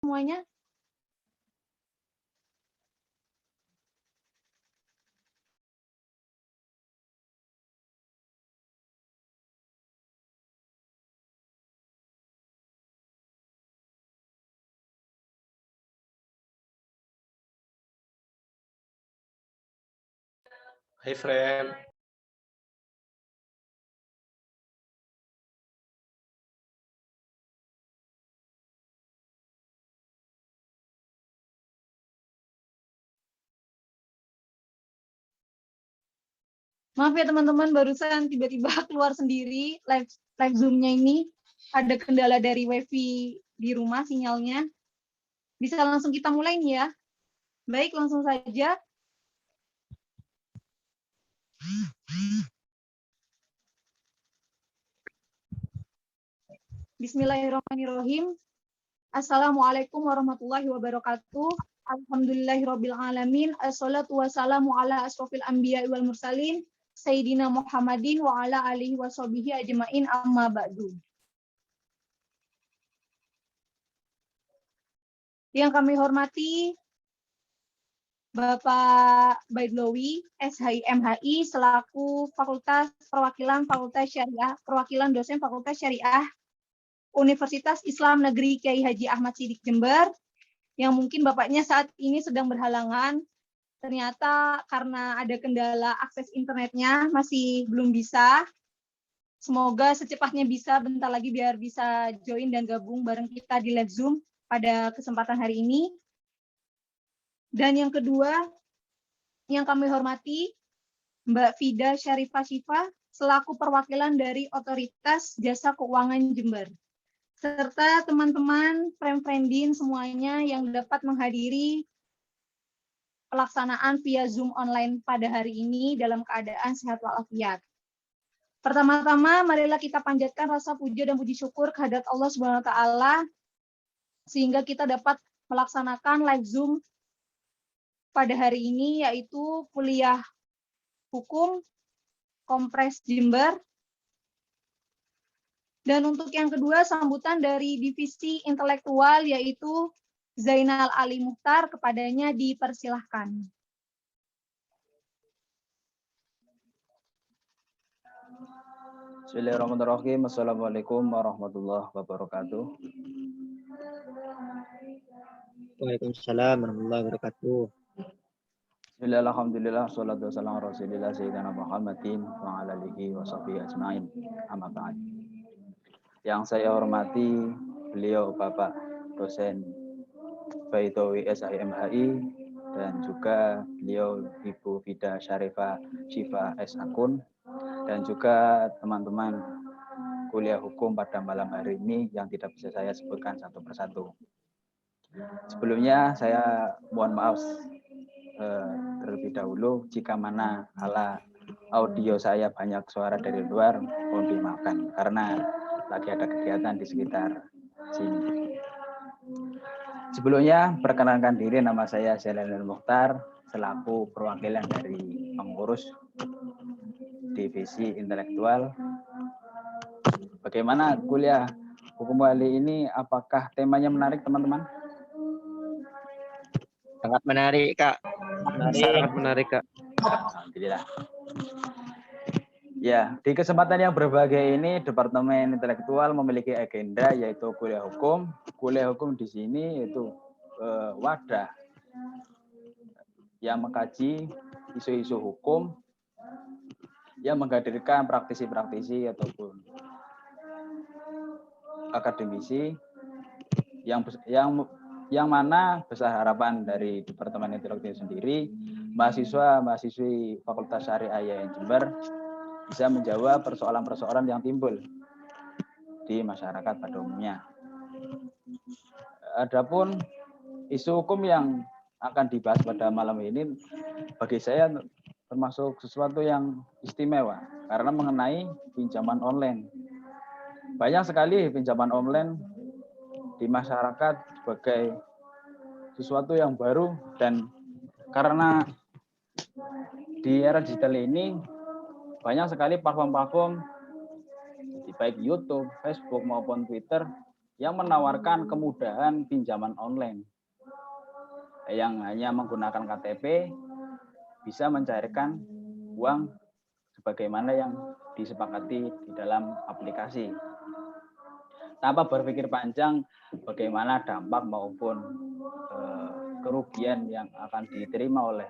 semuanya? Hai friend. Maaf ya teman-teman, barusan tiba-tiba keluar sendiri live Zoom-nya ini. Ada kendala dari WiFi di rumah sinyalnya. Bisa langsung kita mulai nih ya. Baik, langsung saja. Bismillahirrahmanirrahim. Assalamualaikum warahmatullahi wabarakatuh. Alhamdulillahirabbil alamin. Assalatu wassalamu ala asrofil anbiya wal mursalin Sayyidina Muhammadin wa ala alihi washabihi ajmain amma ba'du. Yang kami hormati Bapak Baidlawi, SHI-MHI, selaku Fakultas Syariah, perwakilan dosen Fakultas Syariah Universitas Islam Negeri Kiai Haji Ahmad Siddiq Jember, yang mungkin Bapaknya saat ini sedang berhalangan. Ternyata karena ada kendala akses internetnya masih belum bisa. Semoga secepatnya bisa, bentar lagi biar bisa join dan gabung bareng kita di live Zoom pada kesempatan hari ini. Dan yang kedua, yang kami hormati, Mbak Fida Syarifah Syifa, selaku perwakilan dari Otoritas Jasa Keuangan Jember. Serta teman-teman friend-friendin semuanya yang dapat menghadiri pelaksanaan via Zoom online pada hari ini dalam keadaan sehat walafiat. Pertama-tama, marilah kita panjatkan rasa puja dan puji syukur kehadirat Allah Subhanahu wa taala sehingga kita dapat melaksanakan live Zoom pada hari ini, yaitu kuliah hukum Kompres Jember. Dan untuk yang kedua, sambutan dari divisi intelektual yaitu Zainal Ali Mukhtar, kepadanya dipersilahkan. Bismillahirrahmanirrahim. Assalamualaikum warahmatullahi wabarakatuh. Waalaikumsalam warahmatullahi wabarakatuh. Bismillah, alhamdulillah, salatu wassalamu ala rasulillah sayyidina Muhammadin wa ala alihi wa sahbihi ajma'in. Amma ba'd. Yang saya hormati beliau Bapak dosen Baidlawi SHI-MHI dan juga beliau Ibu Fida Syarifah Syifa S. Akun dan juga teman-teman kuliah hukum pada malam hari ini yang tidak bisa saya sebutkan satu persatu. Sebelumnya saya mohon maaf terlebih dahulu jika mana ala audio saya banyak suara dari luar, mohon dimaafkan karena lagi ada kegiatan di sekitar sini. Sebelumnya perkenalkan diri, nama saya Zainal Mukhtar selaku perwakilan dari pengurus divisi intelektual. Bagaimana kuliah hukum kali ini? Apakah temanya menarik, teman-teman? Sangat menarik, Kak. Sangat menarik, Kak. Alhamdulillah. Ya, di kesempatan yang berbahagia ini, Departemen Intelektual memiliki agenda yaitu kuliah hukum. Kuliah hukum di sini itu wadah yang mengkaji isu-isu hukum, yang menghadirkan praktisi-praktisi ataupun akademisi yang mana besar harapan dari Departemen Intelektual sendiri, mahasiswa-mahasiswi Fakultas Syariah yang Jember bisa menjawab persoalan-persoalan yang timbul di masyarakat pada umumnya. Adapun isu hukum yang akan dibahas pada malam ini bagi saya termasuk sesuatu yang istimewa karena mengenai pinjaman online. Banyak sekali pinjaman online di masyarakat sebagai sesuatu yang baru, dan karena di era digital ini banyak sekali platform-platform baik YouTube, Facebook maupun Twitter yang menawarkan kemudahan pinjaman online yang hanya menggunakan KTP bisa mencairkan uang sebagaimana yang disepakati di dalam aplikasi. Tanpa berpikir panjang bagaimana dampak maupun kerugian yang akan diterima oleh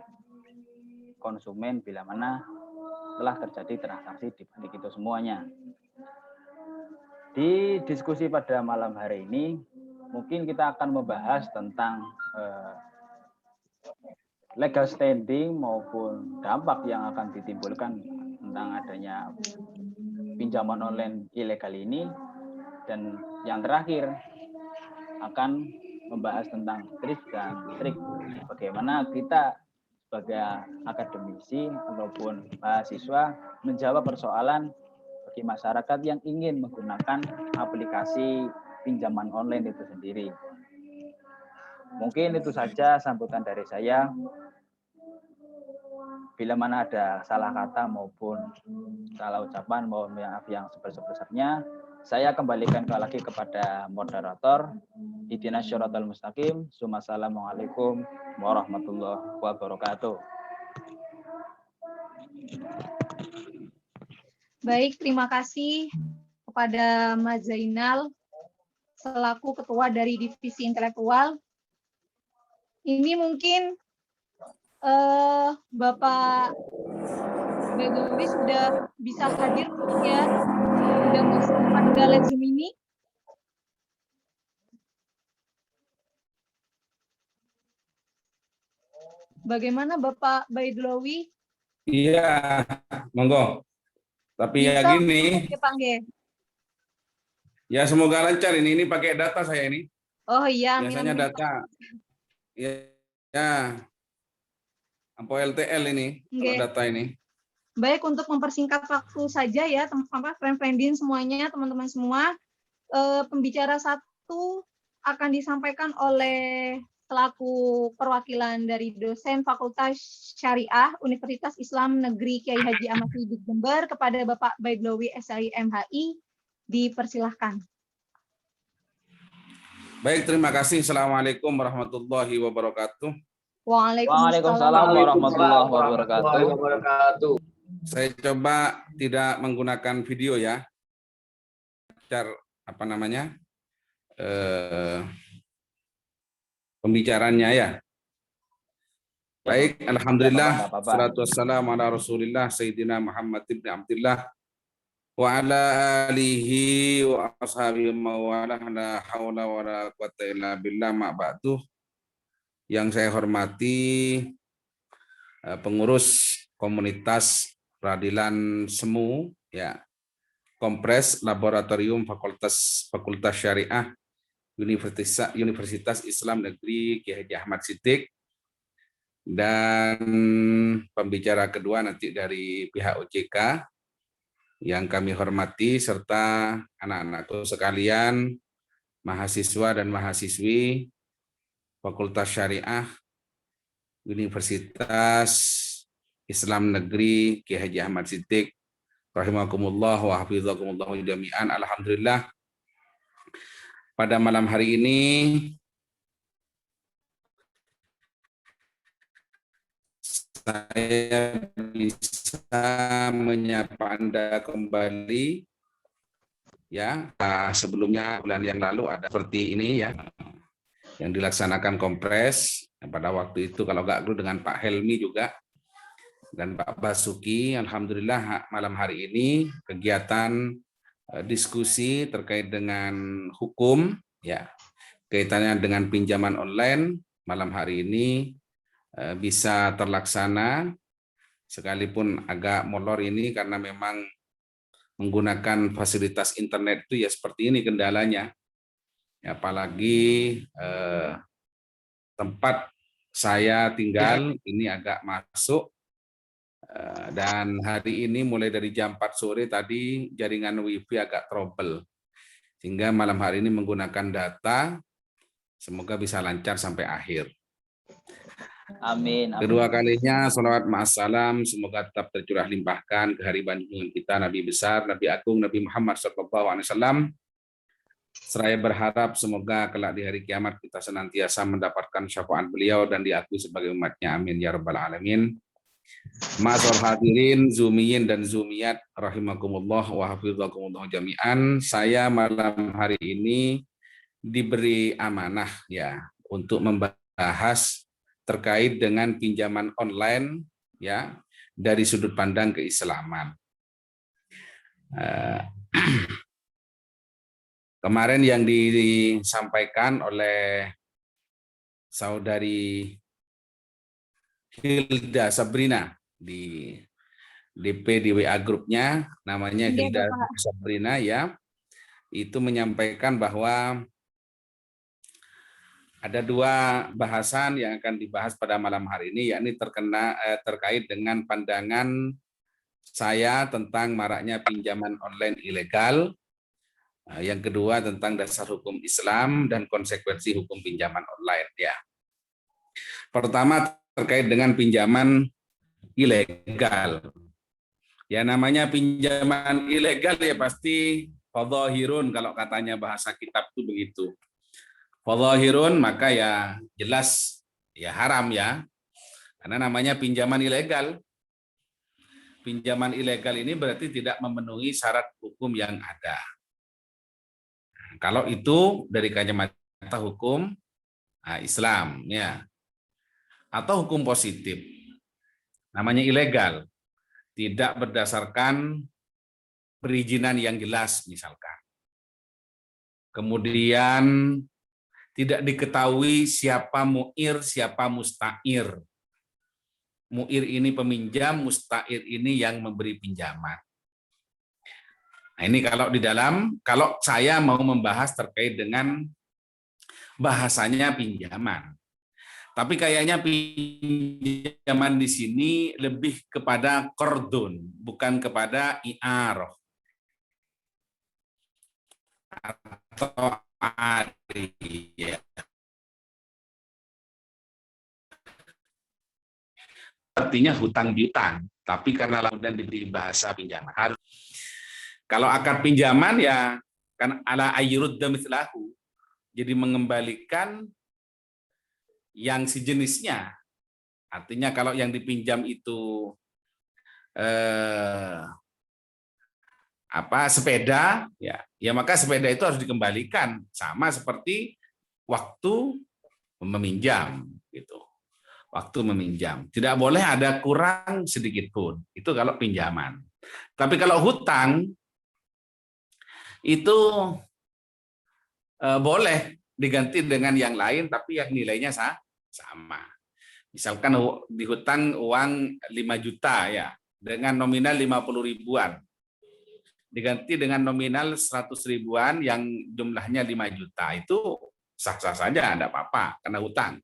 konsumen bila mana telah terjadi transaksi di balik itu semuanya. Di diskusi pada malam hari ini, mungkin kita akan membahas tentang legal standing maupun dampak yang akan ditimbulkan tentang adanya pinjaman online ilegal ini. Dan yang terakhir akan membahas tentang tips dan trik bagaimana kita sebagai akademisi ataupun mahasiswa menjawab persoalan bagi masyarakat yang ingin menggunakan aplikasi pinjaman online itu sendiri. Mungkin itu saja sambutan dari saya. Bila mana ada salah kata maupun salah ucapan, mohon maaf yang sebesar-besarnya. Saya kembalikan lagi kepada moderator. Ihdinas syiratal mustaqim. Assalamualaikum warahmatullahi wabarakatuh. Baik, terima kasih kepada Mas Zainal selaku ketua dari divisi intelektual. Ini mungkin Bapak Begowi sudah bisa hadir ya, sudah masuk pada live Zoom ini. Bagaimana Bapak Baidlawi? Iya, monggo. Tapi ya Bisa gini, dipanggil. ya semoga lancar ini pakai data saya ini. Oh iya, Biasanya amin. data. Ya. Ampo LTL ini, kalau Oke. data ini. Baik, untuk mempersingkat waktu saja ya, friend-friendin semuanya, teman-teman semua. Pembicara satu akan disampaikan oleh selaku perwakilan dari dosen Fakultas Syariah Universitas Islam Negeri Kiai Haji Ahmad Siddiq Jember kepada Bapak Baidlawi SI MHI. Dipersilahkan. Baik, terima kasih. Assalamualaikum warahmatullahi wabarakatuh. Waalaikumsalam warahmatullahi wabarakatuh. Saya coba tidak menggunakan video ya. Apa namanya? Pembicaranya ya. Baik, alhamdulillah. Wassalatu wassalamu ala Rasulillah Sayyidina Muhammad ibn Abdullah wa ala alihi wa ashabihi mawala la haula wa la quwata illa billah ma ba'du. Yang saya hormati pengurus komunitas peradilan semu ya, Kompres Laboratorium Fakultas Syariah Universitas Islam Negeri Kiai Haji Ahmad Siddiq, dan pembicara kedua nanti dari pihak OJK yang kami hormati, serta anak-anakku sekalian, mahasiswa dan mahasiswi Fakultas Syariah Universitas Islam Negeri Kiai Haji Ahmad Siddiq, rahimakumullah wa hafizakumullah jami'an. Alhamdulillah, pada malam hari ini saya bisa menyapa Anda kembali ya. Sebelumnya bulan yang lalu ada seperti ini ya, yang dilaksanakan Kompres pada waktu itu, kalau nggak dulu dengan Pak Helmi juga dan Pak Basuki. Alhamdulillah malam hari ini kegiatan diskusi terkait dengan hukum ya, kaitannya dengan pinjaman online malam hari ini bisa terlaksana, sekalipun agak molor ini karena memang menggunakan fasilitas internet itu ya seperti ini kendalanya. Apalagi tempat saya tinggal ini agak masuk, dan hari ini mulai dari jam 4 sore tadi jaringan wifi agak trouble, sehingga malam hari ini menggunakan data. Semoga bisa lancar sampai akhir. Amin. Kedua kalinya salawat ma'assalam semoga tetap tercurah limpahkan kehariban junjungan kita Nabi besar, Nabi agung, Nabi Muhammad SAW, Seraya berharap semoga kelak di hari kiamat kita senantiasa mendapatkan syafaat beliau dan diakui sebagai umatnya. Amin ya rabbal alamin. Ma'asyiral hadirin, zumiyin dan zumiyat rahimakumullah wa hafizakumullah jami'an. Saya malam hari ini diberi amanah ya untuk membahas terkait dengan pinjaman online ya dari sudut pandang keislaman. Kemarin yang disampaikan oleh saudari Hilda Sabrina di DP di WA grupnya, namanya Iya, Hilda Bapak. Sabrina ya, itu menyampaikan bahwa ada dua bahasan yang akan dibahas pada malam hari ini, yakni terkait dengan pandangan saya tentang maraknya pinjaman online ilegal. Yang kedua tentang dasar hukum Islam dan konsekuensi hukum pinjaman online ya. Pertama terkait dengan pinjaman ilegal. Ya namanya pinjaman ilegal ya pasti fadhahirun kalau katanya bahasa kitab itu begitu. Fadhahirun maka ya jelas ya haram ya. Karena namanya pinjaman ilegal. Pinjaman ilegal ini berarti tidak memenuhi syarat hukum yang ada. Kalau itu dari kacamata hukum Islam ya. Atau hukum positif. Namanya ilegal. Tidak berdasarkan perizinan yang jelas misalkan. Kemudian tidak diketahui siapa mu'ir, siapa musta'ir. Mu'ir ini peminjam, musta'ir ini yang memberi pinjaman. Nah, ini kalau saya mau membahas terkait dengan bahasanya pinjaman. Tapi kayaknya pinjaman di sini lebih kepada qardun, bukan kepada i'arah atau ariyah. Artinya hutang piutang, tapi karena kemudian diberi bahasa pinjaman. Kalau akad pinjaman ya kan ala ayyurudda mitslahu. Jadi mengembalikan yang sejenisnya. Artinya kalau yang dipinjam itu sepeda ya maka sepeda itu harus dikembalikan sama seperti waktu meminjam gitu. Waktu meminjam. Tidak boleh ada kurang sedikit pun. Itu kalau pinjaman. Tapi kalau hutang itu boleh diganti dengan yang lain tapi yang nilainya sama. Misalkan dihutang uang 5 juta ya dengan nominal 50 ribuan. Diganti dengan nominal 100 ribuan yang jumlahnya 5 juta. Itu sah-sah saja, tidak apa-apa karena hutang.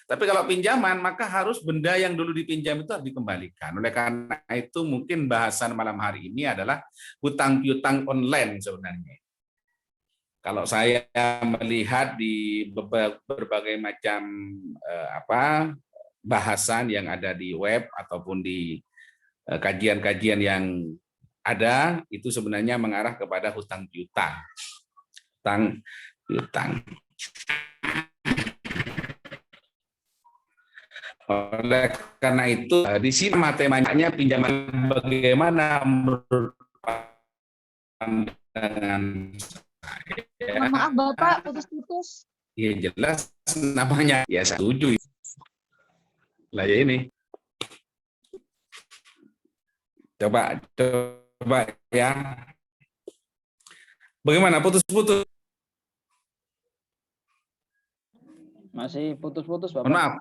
Tapi kalau pinjaman maka harus benda yang dulu dipinjam itu harus dikembalikan. Oleh karena itu mungkin bahasan malam hari ini adalah hutang piutang online sebenarnya. Kalau saya melihat di berbagai macam bahasan yang ada di web ataupun di kajian-kajian yang ada, itu sebenarnya mengarah kepada hutang piutang. Hutang piutang. Oleh karena itu di sini matematikanya pinjaman bagaimana menurut pandangan saya. Maaf Bapak, putus-putus. Ya jelas namanya ya setuju. Lah ya ini. Coba ya. Bagaimana putus-putus? Masih putus-putus, Bapak. Mohon maaf.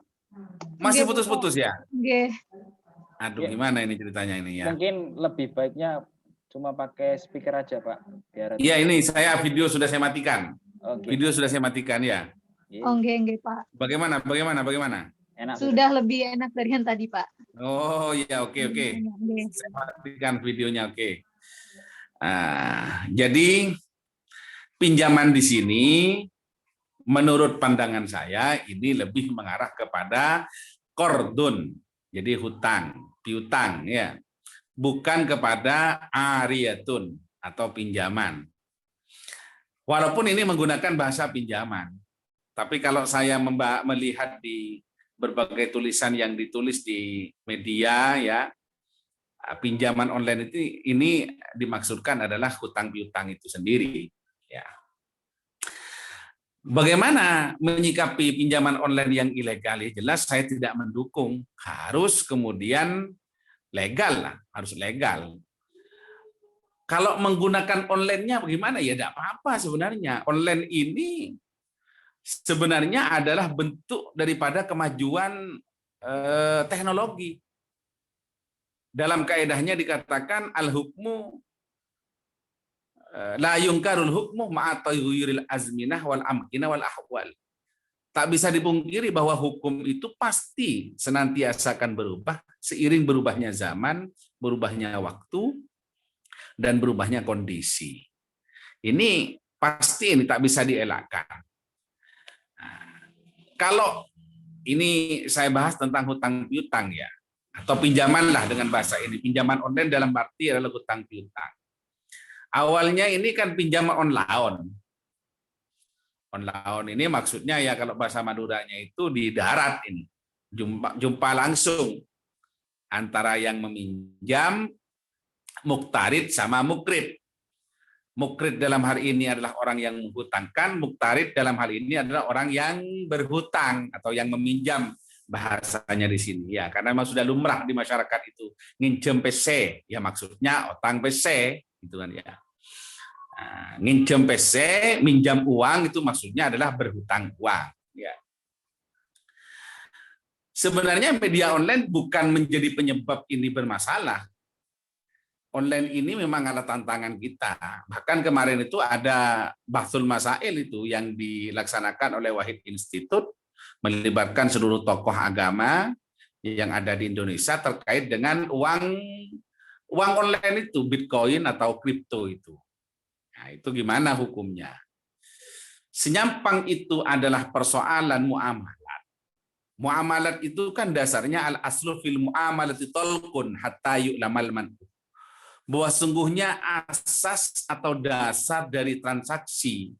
Masih putus-putus ya? Oke. Aduh, gimana ini ceritanya ini ya? Mungkin lebih baiknya cuma pakai speaker aja, Pak. Iya, ini saya video sudah saya matikan. Oke. Video sudah saya matikan ya. Oke, Pak. Bagaimana? Enak. Sudah lebih enak dari yang tadi, Pak. Oh iya, oke. Saya matikan videonya, oke. Jadi pinjaman di sini menurut pandangan saya ini lebih mengarah kepada qardun, jadi hutang, piutang ya. Bukan kepada ariyatun atau pinjaman. Walaupun ini menggunakan bahasa pinjaman, tapi kalau saya melihat di berbagai tulisan yang ditulis di media ya, pinjaman online itu ini dimaksudkan adalah hutang piutang itu sendiri. Ya. Bagaimana menyikapi pinjaman online yang ilegal? Ya jelas saya tidak mendukung, harus kemudian legal lah, harus legal. Kalau menggunakan online-nya bagaimana? Ya tidak apa-apa sebenarnya. Online ini sebenarnya adalah bentuk daripada kemajuan teknologi. Dalam kaedahnya dikatakan al-hukmu la yungkarul hukmu ma'atayuril azminah wal amkinah wal ahwal. Tak bisa dipungkiri bahwa hukum itu pasti senantiasa akan berubah seiring berubahnya zaman, berubahnya waktu, dan berubahnya kondisi. Ini pasti ini tak bisa dielakkan. Nah, kalau ini saya bahas tentang hutang piutang ya, atau pinjaman lah dengan bahasa ini, pinjaman online dalam arti adalah hutang piutang. Awalnya ini kan pinjaman online. Online ini maksudnya ya kalau bahasa Maduranya itu di darat ini. Jumpa langsung antara yang meminjam, muktarid sama mukrib. Mukrid dalam hal ini adalah orang yang menghutangkan, muktarid dalam hal ini adalah orang yang berhutang atau yang meminjam bahasanya di sini ya, karena memang sudah lumrah di masyarakat itu nginjem PC ya, maksudnya otang PC gitu kan ya. Nah, nginjem PC, minjam uang itu maksudnya adalah berhutang uang ya. Sebenarnya media online bukan menjadi penyebab ini bermasalah. Online ini memang adalah tantangan kita. Bahkan kemarin itu ada Bahthul Masail itu yang dilaksanakan oleh Wahid Institute, melibatkan seluruh tokoh agama yang ada di Indonesia terkait dengan uang online itu, Bitcoin atau kripto itu. Nah, itu gimana hukumnya? Senyampang itu adalah persoalan muamalat. Muamalat itu kan dasarnya al-aslu fil muamalati talqun hatta yu'lamal man'u. Bahwa sungguhnya asas atau dasar dari transaksi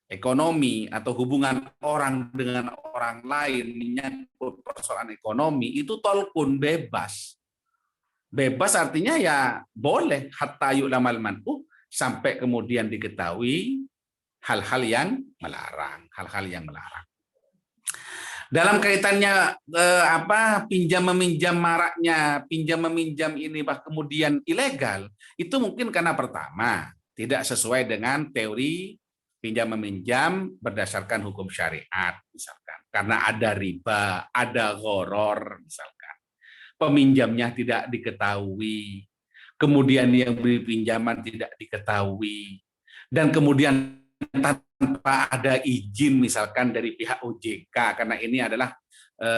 ekonomi atau hubungan orang dengan orang lain menyangkut persoalan ekonomi itu tolkun, bebas. Bebas artinya ya boleh hatta yu'lamal man'u, sampai kemudian diketahui hal-hal yang melarang, Dalam kaitannya pinjam meminjam maraknya, pinjam meminjam ini kemudian ilegal, itu mungkin karena pertama tidak sesuai dengan teori pinjam meminjam berdasarkan hukum syariat misalkan, karena ada riba, ada gharar misalkan, peminjamnya tidak diketahui, kemudian yang beri pinjaman tidak diketahui, dan kemudian tanpa ada izin misalkan dari pihak OJK, karena ini adalah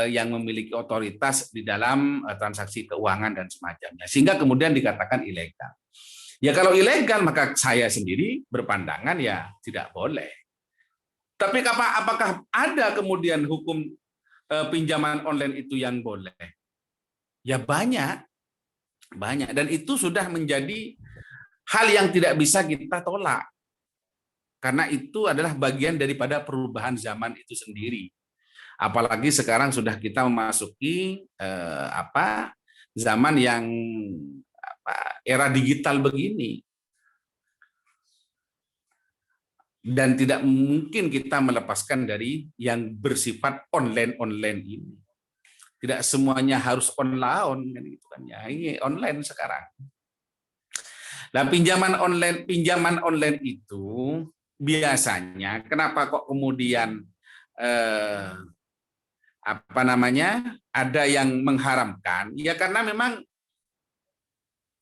yang memiliki otoritas di dalam transaksi keuangan dan semacamnya, sehingga kemudian dikatakan ilegal. Ya kalau ilegal maka saya sendiri berpandangan ya tidak boleh. Tapi apakah ada kemudian hukum pinjaman online itu yang boleh? Ya banyak, dan itu sudah menjadi hal yang tidak bisa kita tolak. Karena itu adalah bagian daripada perubahan zaman itu sendiri. Apalagi sekarang sudah kita memasuki zaman yang era digital begini. Dan tidak mungkin kita melepaskan dari yang bersifat online ini. Tidak semuanya harus online kan gitu kan ya. Ini online sekarang. Nah, pinjaman online itu biasanya kenapa kok kemudian ada yang mengharamkan? Ya karena memang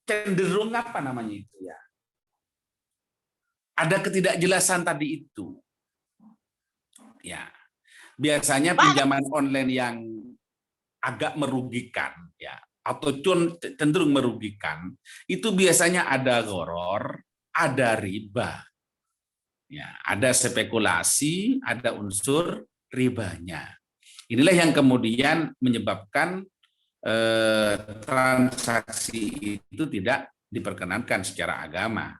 cenderung itu ya. Ada ketidakjelasan tadi itu. Ya. Biasanya pinjaman online yang agak merugikan ya, atau cenderung merugikan, itu biasanya ada gharar, ada riba. Ya, ada spekulasi, ada unsur ribanya. Inilah yang kemudian menyebabkan transaksi itu tidak diperkenankan secara agama.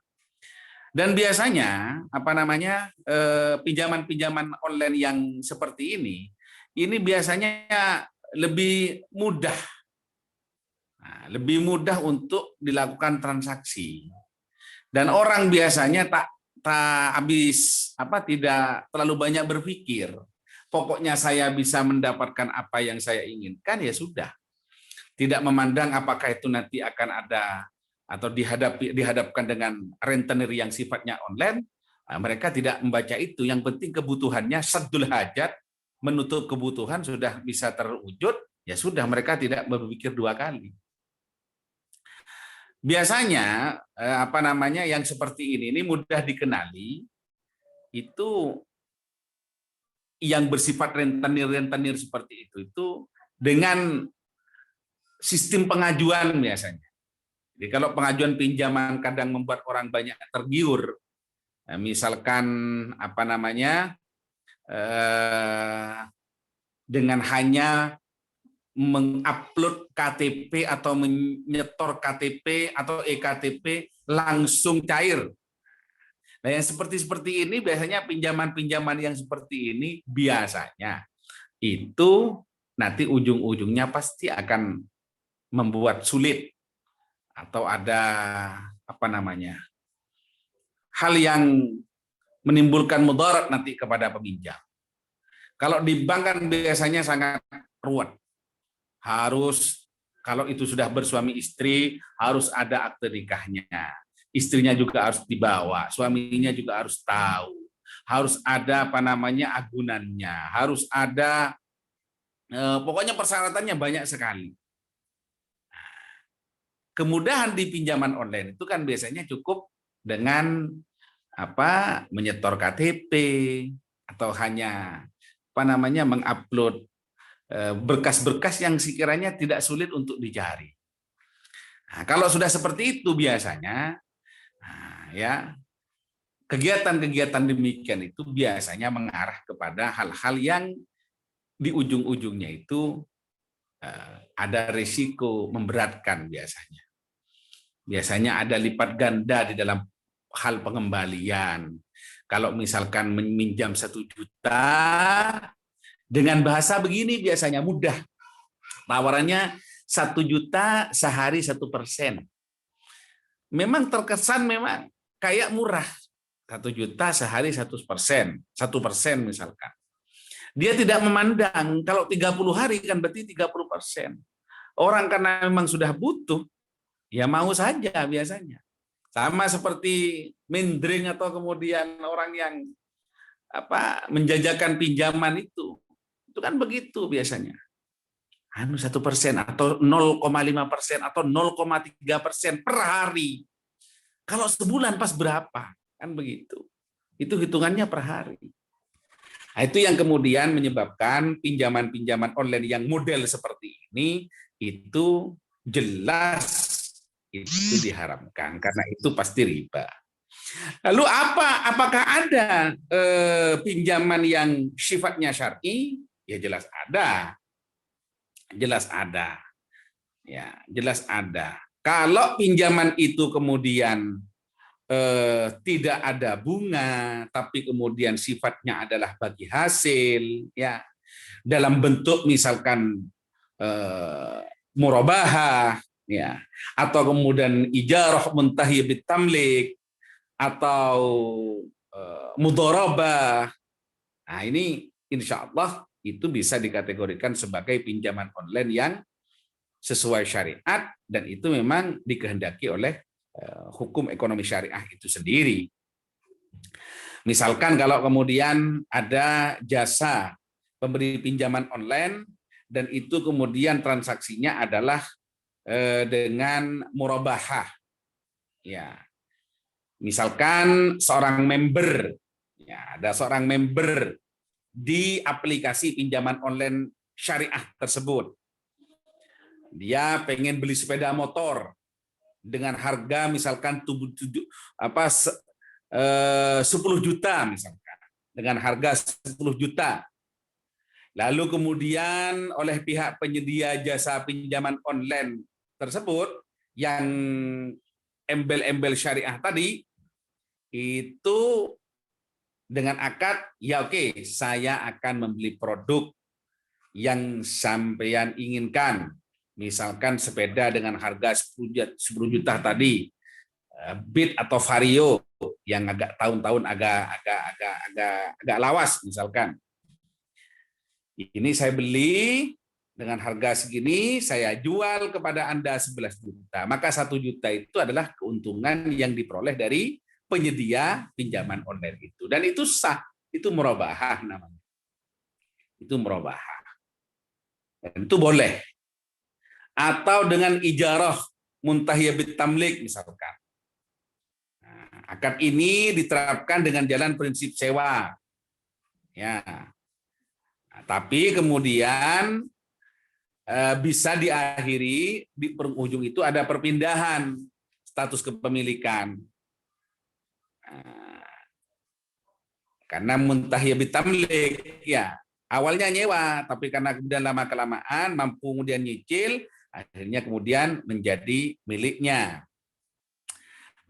Dan biasanya pinjaman-pinjaman online yang seperti ini biasanya lebih mudah. Nah, lebih mudah untuk dilakukan transaksi. Dan orang biasanya tidak terlalu banyak berpikir. Pokoknya saya bisa mendapatkan apa yang saya inginkan, ya sudah. Tidak memandang apakah itu nanti akan ada atau dihadapkan dengan rentenir yang sifatnya online, mereka tidak membaca itu. Yang penting kebutuhannya saddul hajat, menutup kebutuhan sudah bisa terwujud, ya sudah, mereka tidak berpikir dua kali. Biasanya yang seperti ini mudah dikenali, itu yang bersifat rentenir seperti itu dengan sistem pengajuan biasanya. Jadi kalau pengajuan pinjaman kadang membuat orang banyak tergiur. Misalkan dengan hanya mengupload KTP atau menyetor KTP atau eKTP langsung cair. Nah, yang seperti ini biasanya pinjaman-pinjaman yang seperti ini biasanya itu nanti ujung-ujungnya pasti akan membuat sulit atau ada hal yang menimbulkan mudarat nanti kepada peminjam. Kalau di bank kan biasanya sangat ruwet. Harus, kalau itu sudah bersuami istri, harus ada akte nikahnya. Istrinya juga harus dibawa, suaminya juga harus tahu. Harus ada agunannya, harus ada, pokoknya persyaratannya banyak sekali. Kemudahan di pinjaman online itu kan biasanya cukup dengan menyetor KTP atau hanya mengupload berkas-berkas yang sekiranya tidak sulit untuk dicari. Nah, kalau sudah seperti itu biasanya kegiatan-kegiatan demikian itu biasanya mengarah kepada hal-hal yang di ujung-ujungnya itu ada risiko memberatkan biasanya. Biasanya ada lipat ganda di dalam hal pengembalian. Kalau misalkan meminjam 1 juta, dengan bahasa begini biasanya mudah. Tawarannya 1 juta sehari 1%. Memang terkesan memang kayak murah. 1 juta sehari 1%. 1% misalkan. Dia tidak memandang kalau 30 hari kan berarti 30%. Orang karena memang sudah butuh, ya mau saja biasanya. Sama seperti mindering atau kemudian orang yang menjajakan pinjaman itu kan begitu biasanya. 1% atau 0,5% atau 0,3% per hari. Kalau sebulan pas berapa? Kan begitu. Itu hitungannya per hari. Nah, itu yang kemudian menyebabkan pinjaman-pinjaman online yang model seperti ini itu jelas itu diharamkan karena itu pasti riba. Lalu apakah ada pinjaman yang sifatnya syar'i? Ya jelas ada. Jelas ada. Ya, jelas ada. Kalau pinjaman itu kemudian tidak ada bunga, tapi kemudian sifatnya adalah bagi hasil, ya, dalam bentuk misalkan murabahah, ya, atau kemudian ijarah muntahi bitamlik atau mudharabah. Nah, ini insya Allah itu bisa dikategorikan sebagai pinjaman online yang sesuai syariat dan itu memang dikehendaki oleh hukum ekonomi syariah itu sendiri. Misalkan kalau kemudian ada jasa pemberi pinjaman online dan itu kemudian transaksinya adalah dengan murabahah. Ya. Misalkan seorang member, ya, ada seorang member di aplikasi pinjaman online syariah tersebut. Dia pengen beli sepeda motor dengan harga misalkan 10 juta misalkan, dengan harga 10 juta. Lalu kemudian oleh pihak penyedia jasa pinjaman online tersebut yang embel-embel syariah tadi itu dengan akad, ya oke, saya akan membeli produk yang sampean inginkan. Misalkan sepeda dengan harga 10 juta tadi, Beat atau Vario yang agak tahun-tahun agak lawas misalkan. Ini saya beli dengan harga segini, saya jual kepada Anda 11 juta. Maka 1 juta itu adalah keuntungan yang diperoleh dari penyedia pinjaman online itu. Dan itu sah, itu murabahah namanya. Itu murabahah. Dan itu boleh. Atau dengan ijarah muntahiyah bitamlik misalkan. Nah, akad ini diterapkan dengan jalan prinsip sewa. Ya. Nah, tapi kemudian bisa diakhiri di penghujung itu ada perpindahan status kepemilikan. Karena muntahiyah bitamlik, ya awalnya nyewa, tapi karena kemudian lama kelamaan mampu kemudian nyicil, akhirnya kemudian menjadi miliknya.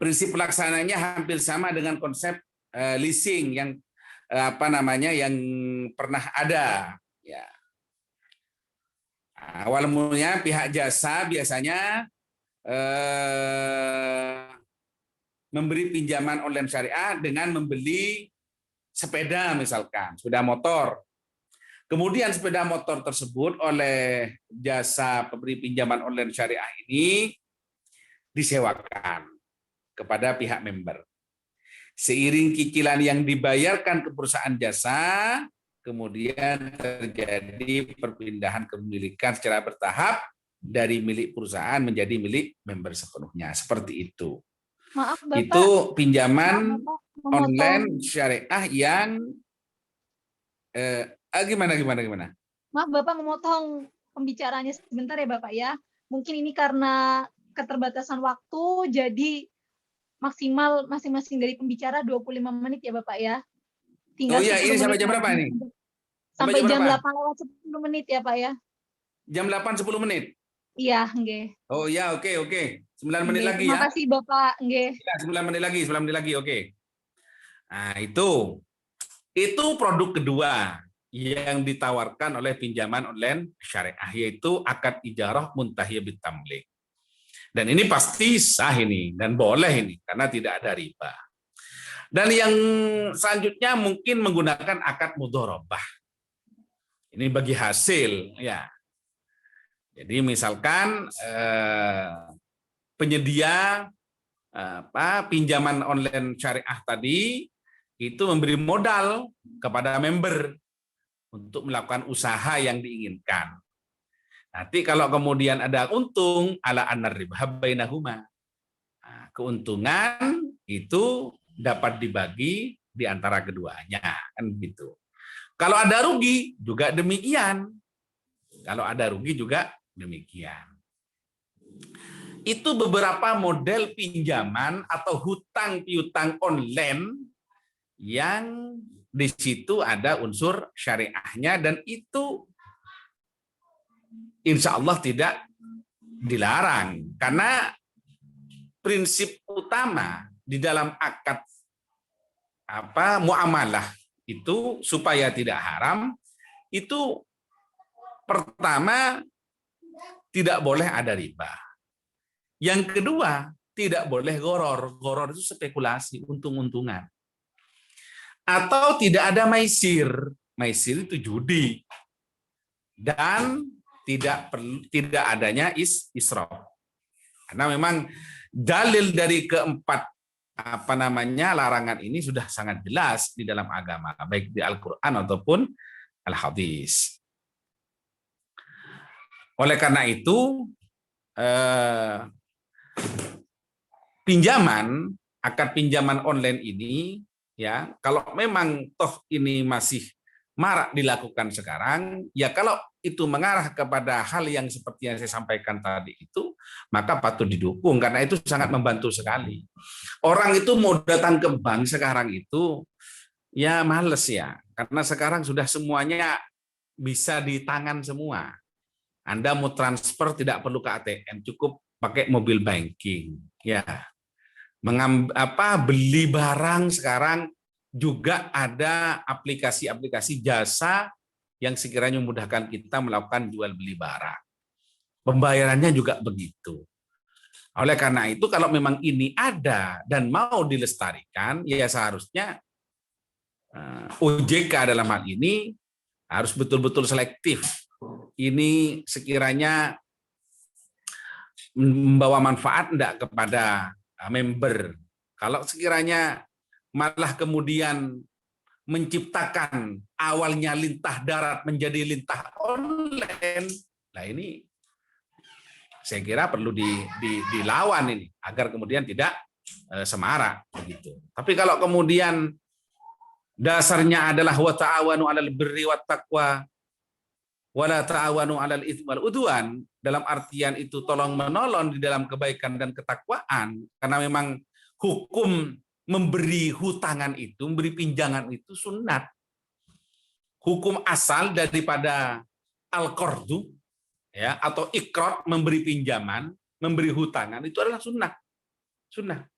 Prinsip pelaksananya hampir sama dengan konsep leasing yang yang pernah ada. Ya. Awal mulanya pihak jasa biasanya memberi pinjaman online syariah dengan membeli sepeda misalkan, sepeda motor. Kemudian sepeda motor tersebut oleh jasa pemberi pinjaman online syariah ini disewakan kepada pihak member. Seiring cicilan yang dibayarkan ke perusahaan jasa, kemudian terjadi perpindahan kepemilikan secara bertahap dari milik perusahaan menjadi milik member sepenuhnya. Seperti itu. Maaf Bapak. Itu pinjaman Bapak, online syariah yang gimana? Maaf Bapak memotong pembicaraannya sebentar ya Bapak ya. Mungkin ini karena keterbatasan waktu, jadi maksimal masing-masing dari pembicara 25 menit ya Bapak ya. Tinggal ini sampai jam berapa ini? Sampai jam 8:10 menit ya Pak ya. Jam 8:10 menit? Iya, nggih. Oh ya, oke. 9 menit lagi ya. ya. Terima kasih Bapak, nggih. Ya, 9 menit lagi, oke. Nah, itu produk kedua yang ditawarkan oleh pinjaman online syariah, yaitu akad ijarah muntahiyah bitamlik. Dan ini pasti sah ini dan boleh ini karena tidak ada riba. Dan yang selanjutnya mungkin menggunakan akad mudharabah. Ini bagi hasil ya. Jadi misalkan penyedia pinjaman online syariah tadi itu memberi modal kepada member untuk melakukan usaha yang diinginkan. Nanti kalau kemudian ada untung ala anar riba bainahuma. Nah, keuntungan itu dapat dibagi di antara keduanya, kan gitu. Kalau ada rugi juga demikian. Kalau ada rugi juga demikian. Itu beberapa model pinjaman atau hutang piutang online yang di situ ada unsur syariahnya dan itu insya Allah tidak dilarang karena prinsip utama di dalam akad muamalah itu supaya tidak haram itu pertama tidak boleh ada riba. Yang kedua tidak boleh goror. Goror itu spekulasi, untung-untungan. Atau tidak ada maisir. Maisir itu judi. Dan tidak adanya israf. Karena memang dalil dari keempat larangan ini sudah sangat jelas di dalam agama, baik di Al-Qur'an ataupun Al-Hadis. Oleh karena itu akad pinjaman online ini ya, kalau memang toh ini masih marak dilakukan sekarang, ya kalau itu mengarah kepada hal yang seperti yang saya sampaikan tadi itu, maka patut didukung karena itu sangat membantu sekali. Orang itu mau datang ke bank sekarang itu ya males ya, karena sekarang sudah semuanya bisa di tangan semua. Anda mau transfer tidak perlu ke ATM, cukup pakai mobile banking, ya. beli barang sekarang juga ada aplikasi-aplikasi jasa yang sekiranya memudahkan kita melakukan jual beli barang. Pembayarannya juga begitu. Oleh karena itu, kalau memang ini ada dan mau dilestarikan, ya seharusnya OJK dalam hal ini harus betul-betul selektif. Ini sekiranya membawa manfaat enggak kepada member. Kalau sekiranya malah kemudian menciptakan awalnya lintah darat menjadi lintah online, nah ini saya kira perlu dilawan ini agar kemudian tidak semarak begitu. Tapi kalau kemudian dasarnya adalah wa ta'awanu 'alal birri wat taqwa wa la ta'awanu 'alal itsmi wal udwan, dalam artian itu tolong menolong di dalam kebaikan dan ketakwaan, karena memang hukum memberi hutangan itu, memberi pinjangan itu sunat. Hukum asal daripada al-qardu ya atau iqrar, memberi pinjaman, memberi hutangan itu adalah sunnah. Sunnah.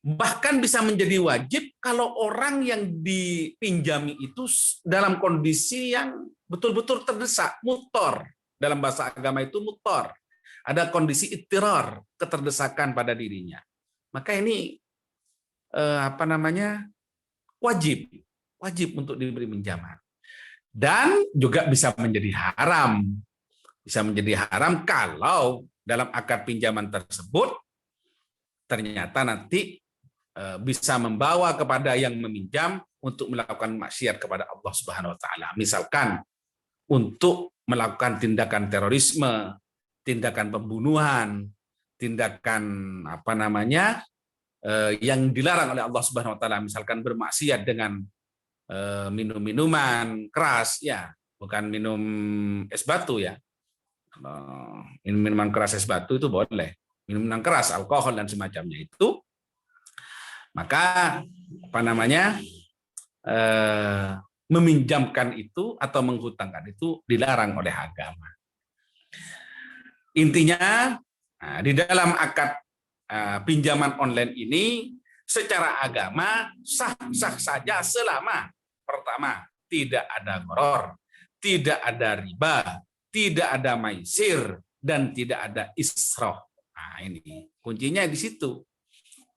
Bahkan bisa menjadi wajib kalau orang yang dipinjami itu dalam kondisi yang betul-betul terdesak, muttor. Dalam bahasa agama itu muttor. Ada kondisi ittirar, keterdesakan pada dirinya. Maka ini wajib untuk diberi pinjaman. Dan juga bisa menjadi haram. Bisa menjadi haram kalau dalam akad pinjaman tersebut ternyata nanti bisa membawa kepada yang meminjam untuk melakukan maksiat kepada Allah Subhanahu wa taala. Misalkan untuk melakukan tindakan terorisme, tindakan pembunuhan, tindakan yang dilarang oleh Allah Subhanahu wa taala, misalkan bermaksiat dengan minum minuman keras, ya, bukan minum es batu ya. Minum minuman keras es batu itu boleh. Minuman keras, alkohol dan semacamnya itu, maka meminjamkan itu atau menghutangkan itu dilarang oleh agama. Intinya di dalam akad pinjaman online ini secara agama sah-sah saja selama pertama tidak ada gharar, tidak ada riba, tidak ada maisir, dan tidak ada israf. Nah, ini kuncinya di situ.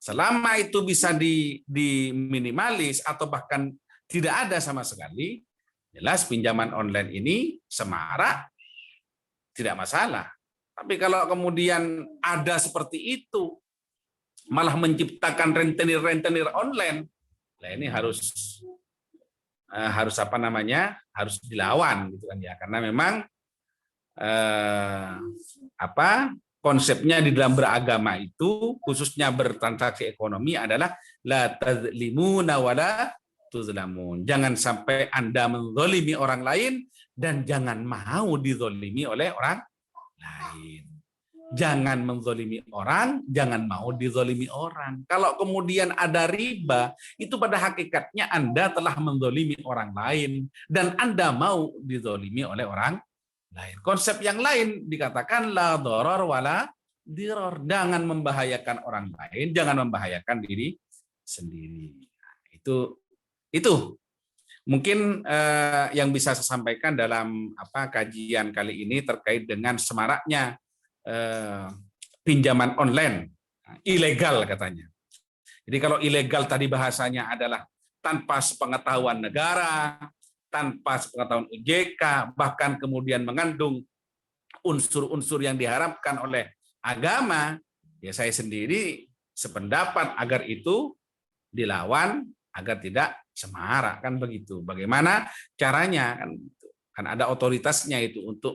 Selama itu bisa diminimalis atau bahkan tidak ada sama sekali, jelas pinjaman online ini semarak, tidak masalah. Tapi kalau kemudian ada seperti itu, malah menciptakan rentenir-rentenir online, nah ini harus harus dilawan gitu kan ya, karena memang konsepnya di dalam beragama itu, khususnya bertransaksi ekonomi, adalah la tazlimuna wala tuzlamun. Jangan sampai Anda menzalimi orang lain dan jangan mau dizalimi oleh orang lain. Jangan menzalimi orang, jangan mau dizalimi orang. Kalau kemudian ada riba, itu pada hakikatnya Anda telah menzalimi orang lain dan Anda mau dizalimi oleh orang lain. Konsep yang lain dikatakan la dharar wala dirar. Jangan membahayakan orang lain, jangan membahayakan diri sendiri. Itu mungkin yang bisa saya sampaikan dalam kajian kali ini terkait dengan semaraknya pinjaman online ilegal katanya. Jadi kalau ilegal tadi bahasanya adalah tanpa sepengetahuan negara, tanpa sepengetahuan OJK, bahkan kemudian mengandung unsur-unsur yang diharapkan oleh agama, ya saya sendiri sependapat agar itu dilawan agar tidak semarak, kan begitu. Bagaimana caranya, kan ada otoritasnya itu untuk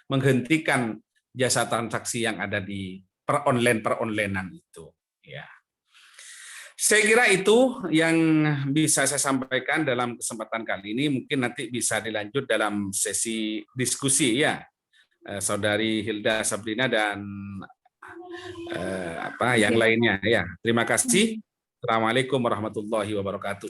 menghentikan jasa transaksi yang ada di peronlinean itu, ya. Saya kira itu yang bisa saya sampaikan dalam kesempatan kali ini. Mungkin nanti bisa dilanjut dalam sesi diskusi ya, Saudari Hilda Sabrina dan yang lainnya ya. Terima kasih. Assalamualaikum warahmatullahi wabarakatuh.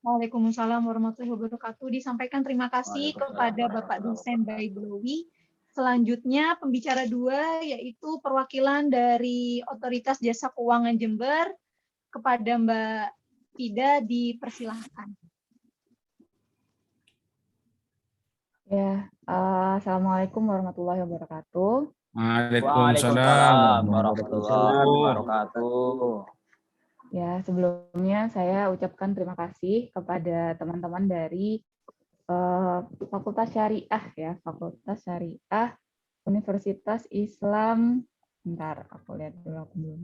Waalaikumsalam warahmatullahi wabarakatuh. Disampaikan terima kasih kepada Bapak dosen Baiblawi Selanjutnya pembicara 2 yaitu perwakilan dari Otoritas Jasa Keuangan Jember. Kepada Mbak Fida dipersilahkan. Ya, Assalamualaikum warahmatullahi wabarakatuh. Waalaikumsalam warahmatullahi wabarakatuh. Ya, sebelumnya saya ucapkan terima kasih kepada teman-teman dari Fakultas Syariah ya, Fakultas Syariah Universitas Islam. Bentar, aku lihat dulu aku belum.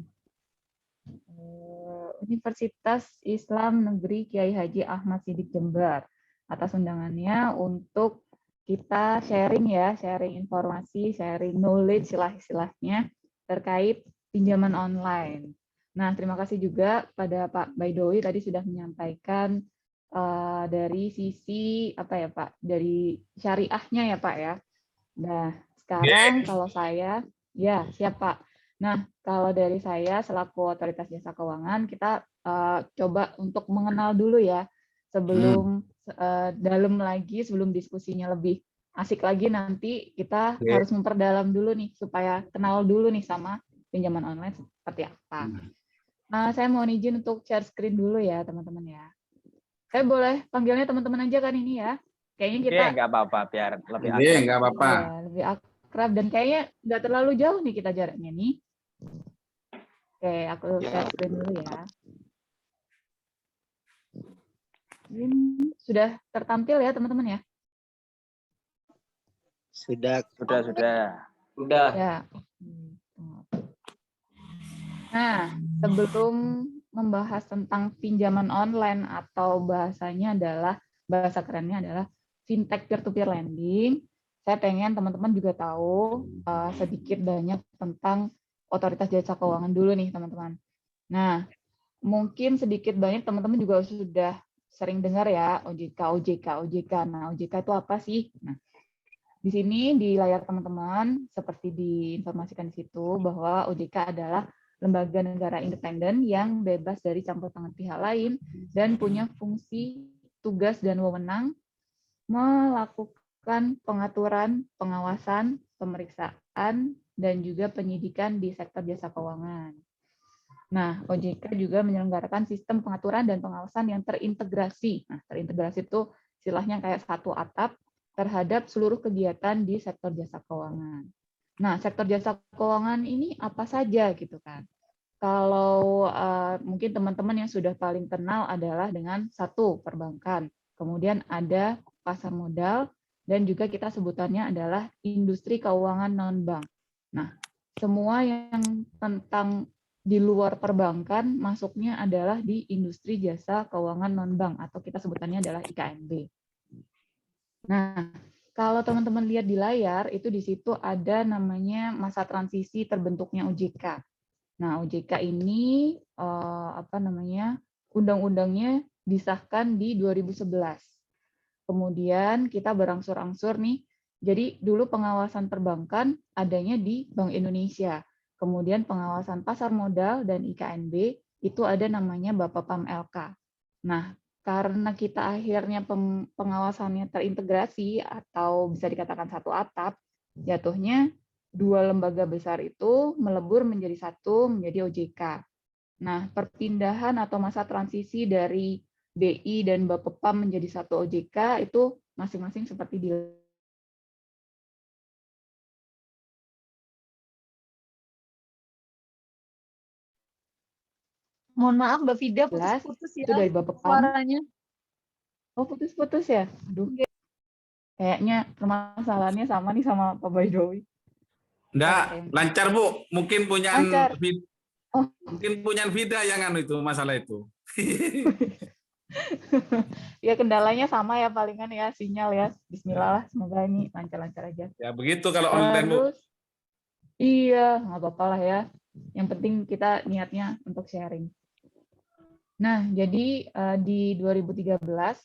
Universitas Islam Negeri Kiai Haji Ahmad Siddiq Jember atas undangannya untuk kita sharing ya, sharing informasi, sharing knowledge istilah-istilahnya terkait pinjaman online. Nah, terima kasih juga pada Pak Baidowi tadi sudah menyampaikan dari sisi apa ya Pak, dari syariahnya ya Pak ya. Nah, sekarang kalau saya, ya siap Pak. Nah, kalau dari saya selaku Otoritas Jasa Keuangan, kita coba untuk mengenal dulu ya, sebelum dalam lagi, sebelum diskusinya lebih asik lagi nanti kita harus memperdalam dulu nih, supaya kenal dulu nih sama pinjaman online seperti apa. Nah, saya mohon izin untuk share screen dulu ya, teman-teman ya. Saya boleh panggilnya teman-teman aja kan ini ya? Kayaknya kita nggak apa-apa, biar lebih Iya, akrab. nggak apa-apa. ya, lebih akrab dan kayaknya nggak terlalu jauh nih kita jaraknya nih. Oke, aku share screen dulu ya. Ini sudah tertampil ya teman-teman ya? Sudah. Sudah. Ya. Nah, sebelum membahas tentang pinjaman online atau bahasanya adalah, bahasa kerennya adalah fintech peer-to-peer lending, saya pengen teman-teman juga tahu sedikit banyak tentang Otoritas Jasa Keuangan dulu nih teman-teman. Nah, mungkin sedikit banyak teman-teman juga sudah sering dengar ya OJK. Nah, OJK itu apa sih? Nah, di sini di layar teman-teman seperti diinformasikan di situ bahwa OJK adalah lembaga negara independen yang bebas dari campur tangan pihak lain dan punya fungsi, tugas, dan wewenang melakukan pengaturan, pengawasan, pemeriksaan, dan juga penyidikan di sektor jasa keuangan. Nah, OJK juga menyelenggarakan sistem pengaturan dan pengawasan yang terintegrasi. Nah, terintegrasi itu istilahnya kayak satu atap terhadap seluruh kegiatan di sektor jasa keuangan. Nah, sektor jasa keuangan ini apa saja gitu kan? Kalau mungkin teman-teman yang sudah paling kenal adalah dengan satu perbankan, kemudian ada pasar modal, dan juga kita sebutannya adalah industri keuangan non-bank. Nah, semua yang tentang di luar perbankan masuknya adalah di industri jasa keuangan non-bank atau kita sebutannya adalah IKNB. Nah, kalau teman-teman lihat di layar itu di situ ada namanya masa transisi terbentuknya OJK. Nah, OJK ini undang-undangnya disahkan di 2011. Kemudian kita berangsur-angsur nih. Jadi dulu pengawasan perbankan adanya di Bank Indonesia. Kemudian pengawasan pasar modal dan IKNB itu ada namanya Bapepam LK. Nah, karena kita akhirnya pengawasannya terintegrasi atau bisa dikatakan satu atap, jatuhnya dua lembaga besar itu melebur menjadi satu, menjadi OJK. Nah, perpindahan atau masa transisi dari BI dan Bapepam menjadi satu OJK itu masing-masing seperti di Mohon maaf Mbak Fida, putus-putus ya itu dari Bapepam. suaranya. Oh, putus-putus ya? Aduh. Kayaknya permasalahannya sama nih sama Pak Baidowi. Enggak, lancar Bu. Mungkin punya Lancar. Oh. Mungkin punya Vida yang itu masalah itu. Ya kendalanya sama ya palingan ya sinyal ya. Bismillah lah, semoga ini lancar-lancar aja. Ya begitu kalau online Bu. Terus, iya, nggak apa-apa lah ya. Yang penting kita niatnya untuk sharing. Nah, jadi di 2013,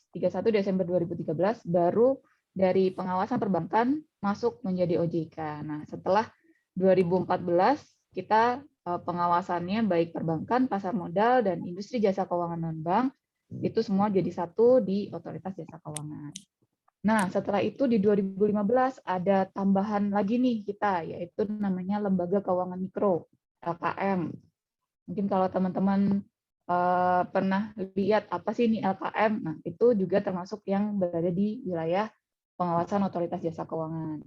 31 Desember 2013 baru dari pengawasan perbankan masuk menjadi OJK. Nah, setelah 2014 kita pengawasannya baik perbankan, pasar modal, dan industri jasa keuangan non-bank, itu semua jadi satu di Otoritas Jasa Keuangan. Nah, setelah itu di 2015 ada tambahan lagi nih kita, yaitu namanya Lembaga Keuangan Mikro, LKM. Mungkin kalau teman-teman pernah lihat apa sih ini LKM, nah itu juga termasuk yang berada di wilayah pengawasan Otoritas Jasa Keuangan.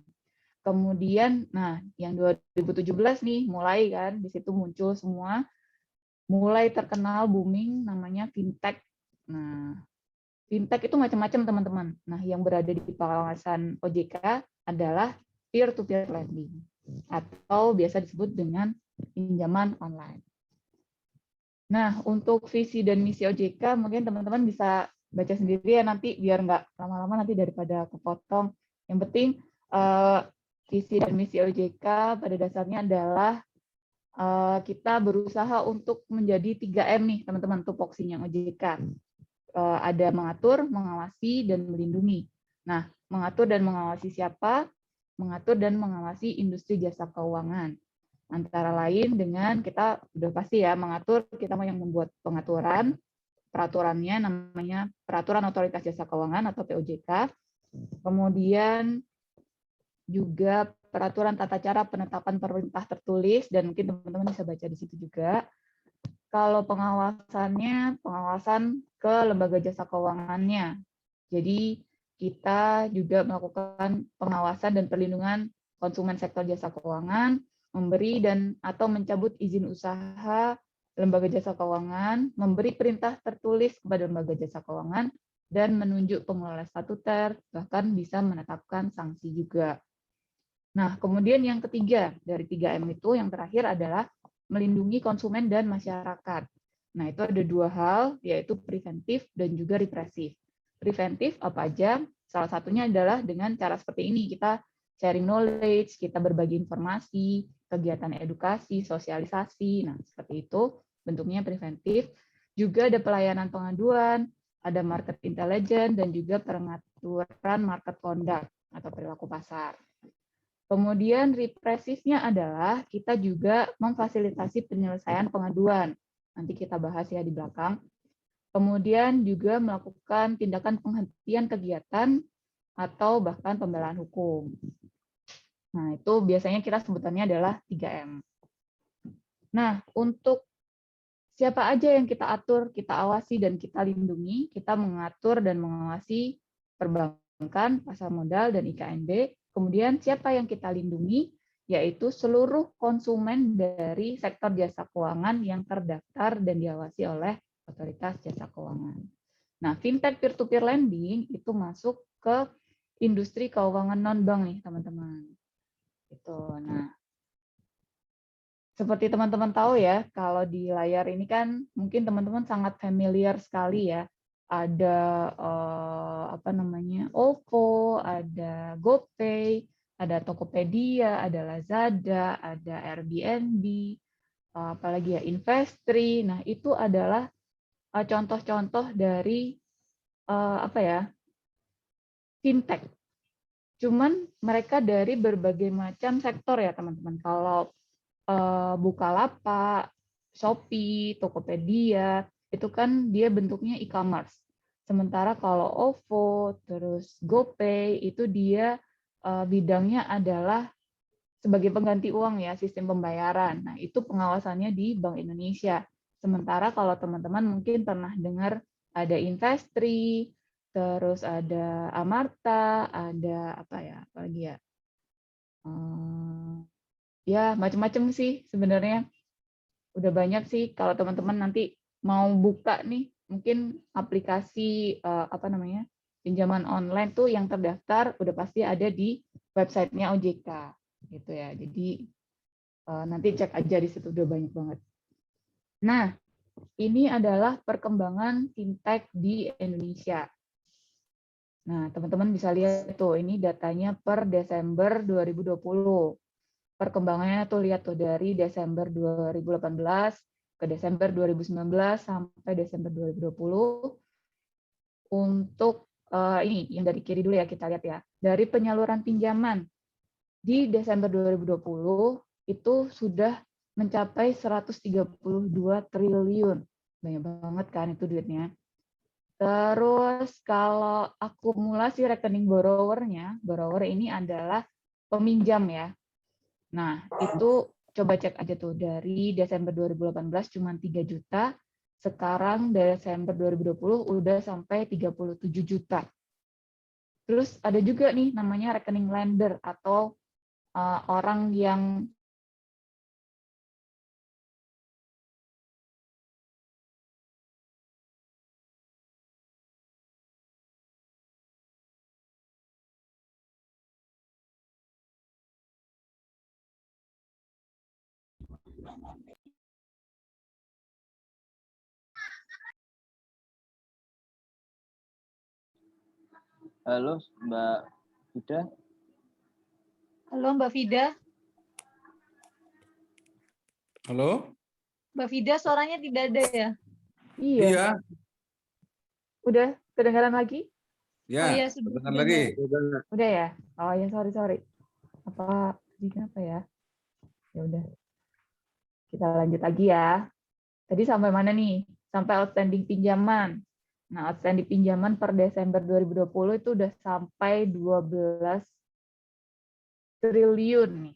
Kemudian, nah yang 2017 nih mulai kan, di situ muncul semua, mulai terkenal booming namanya fintech. Nah, fintech itu macam-macam teman-teman. Nah, yang berada di pengawasan OJK adalah peer-to-peer lending atau biasa disebut dengan pinjaman online. Nah, untuk visi dan misi OJK mungkin teman-teman bisa baca sendiri ya nanti biar nggak lama-lama nanti daripada kepotong. Yang penting visi dan misi OJK pada dasarnya adalah kita berusaha untuk menjadi 3M nih teman-teman tupoksinya OJK. Ada mengatur, mengawasi, dan melindungi. Nah, mengatur dan mengawasi siapa? Mengatur dan mengawasi industri jasa keuangan. Antara lain dengan kita udah pasti ya mengatur, kita mau yang membuat pengaturan, peraturannya namanya Peraturan Otoritas Jasa Keuangan atau POJK. Kemudian juga peraturan tata cara penetapan perintah tertulis, dan mungkin teman-teman bisa baca di situ juga. Kalau pengawasannya, pengawasan ke lembaga jasa keuangannya. Jadi kita juga melakukan pengawasan dan perlindungan konsumen sektor jasa keuangan, memberi dan atau mencabut izin usaha lembaga jasa keuangan, memberi perintah tertulis kepada lembaga jasa keuangan, dan menunjuk pengelola statuter, bahkan bisa menetapkan sanksi juga. Nah, kemudian yang ketiga dari 3M itu, yang terakhir adalah melindungi konsumen dan masyarakat. Nah, itu ada dua hal, yaitu preventif dan juga represif. Preventif apa aja? Salah satunya adalah dengan cara seperti ini, kita sharing knowledge, kita berbagi informasi, kegiatan edukasi, sosialisasi, nah seperti itu bentuknya preventif. Juga ada pelayanan pengaduan, ada market intelligence, dan juga pengaturan market conduct atau perilaku pasar. Kemudian represifnya adalah kita juga memfasilitasi penyelesaian pengaduan. Nanti kita bahas ya di belakang. Kemudian juga melakukan tindakan penghentian kegiatan atau bahkan pembelaan hukum. Nah, itu biasanya kita sebutannya adalah 3M. Nah, untuk siapa aja yang kita atur, kita awasi, dan kita lindungi, kita mengatur dan mengawasi perbankan, pasar modal, dan IKNB. Kemudian siapa yang kita lindungi, yaitu seluruh konsumen dari sektor jasa keuangan yang terdaftar dan diawasi oleh Otoritas Jasa Keuangan. Nah, fintech peer-to-peer lending itu masuk ke industri keuangan non-bank nih, teman-teman. Itu. Nah, seperti teman-teman tahu ya, kalau di layar ini kan mungkin teman-teman sangat familiar sekali ya. Ada apa namanya, OVO, ada GoPay, ada Tokopedia, ada Lazada, ada Airbnb, apalagi ya Investri. Nah, itu adalah contoh-contoh dari apa ya, fintech. Cuman mereka dari berbagai macam sektor ya teman-teman. Kalau Bukalapak, Shopee, Tokopedia, itu kan dia bentuknya e-commerce. Sementara kalau OVO, terus GoPay, itu dia bidangnya adalah sebagai pengganti uang ya, sistem pembayaran. Nah, itu pengawasannya di Bank Indonesia. Sementara kalau teman-teman mungkin pernah dengar ada Investri, terus ada Amarta, ada apa ya, apalagi ya, ya macam-macam sih sebenarnya. Udah banyak sih kalau teman-teman nanti mau buka nih, mungkin aplikasi apa namanya, pinjaman online tuh yang terdaftar udah pasti ada di websitenya OJK gitu ya. Jadi nanti cek aja di situ, udah banyak banget. Nah, ini adalah perkembangan fintech di Indonesia. Nah, teman-teman bisa lihat tuh, ini datanya per Desember 2020. Perkembangannya tuh lihat tuh dari Desember 2018 ke Desember 2019 sampai Desember 2020. Untuk ini yang dari kiri dulu ya, kita lihat ya. Dari penyaluran pinjaman di Desember 2020 itu sudah mencapai 132 triliun. Banyak banget kan itu duitnya. Terus kalau akumulasi rekening borrower-nya, borrower ini adalah peminjam ya. Nah, itu coba cek aja tuh dari Desember 2018 cuma 3 juta, sekarang Desember 2020 udah sampai 37 juta. Terus ada juga nih namanya rekening lender atau orang yang Halo, Mbak Ida. Halo Mbak Fida. Halo? Mbak Fida suaranya tidak ada ya? iya, Iya, udah kedengaran lagi? ya. Oh iya, sudah Kedengaran dengar. lagi. Udah ya? Oh ya, sorry. Apa kenapa ya? Ya udah, kita lanjut lagi ya. Tadi sampai mana nih? Sampai outstanding pinjaman. Nah, outstanding pinjaman per Desember 2020 itu udah sampai 12 triliun nih.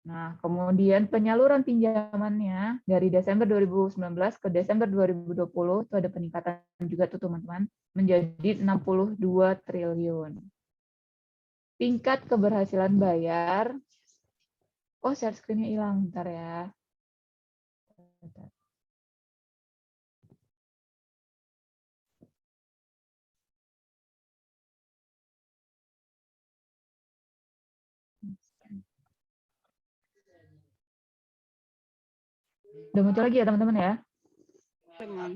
Nah, kemudian penyaluran pinjamannya dari Desember 2019 ke Desember 2020 itu ada peningkatan juga tuh teman-teman, menjadi 62 triliun. Tingkat keberhasilan bayar, oh share screen-nya hilang, bentar ya. Udah muncul lagi ya teman-teman ya?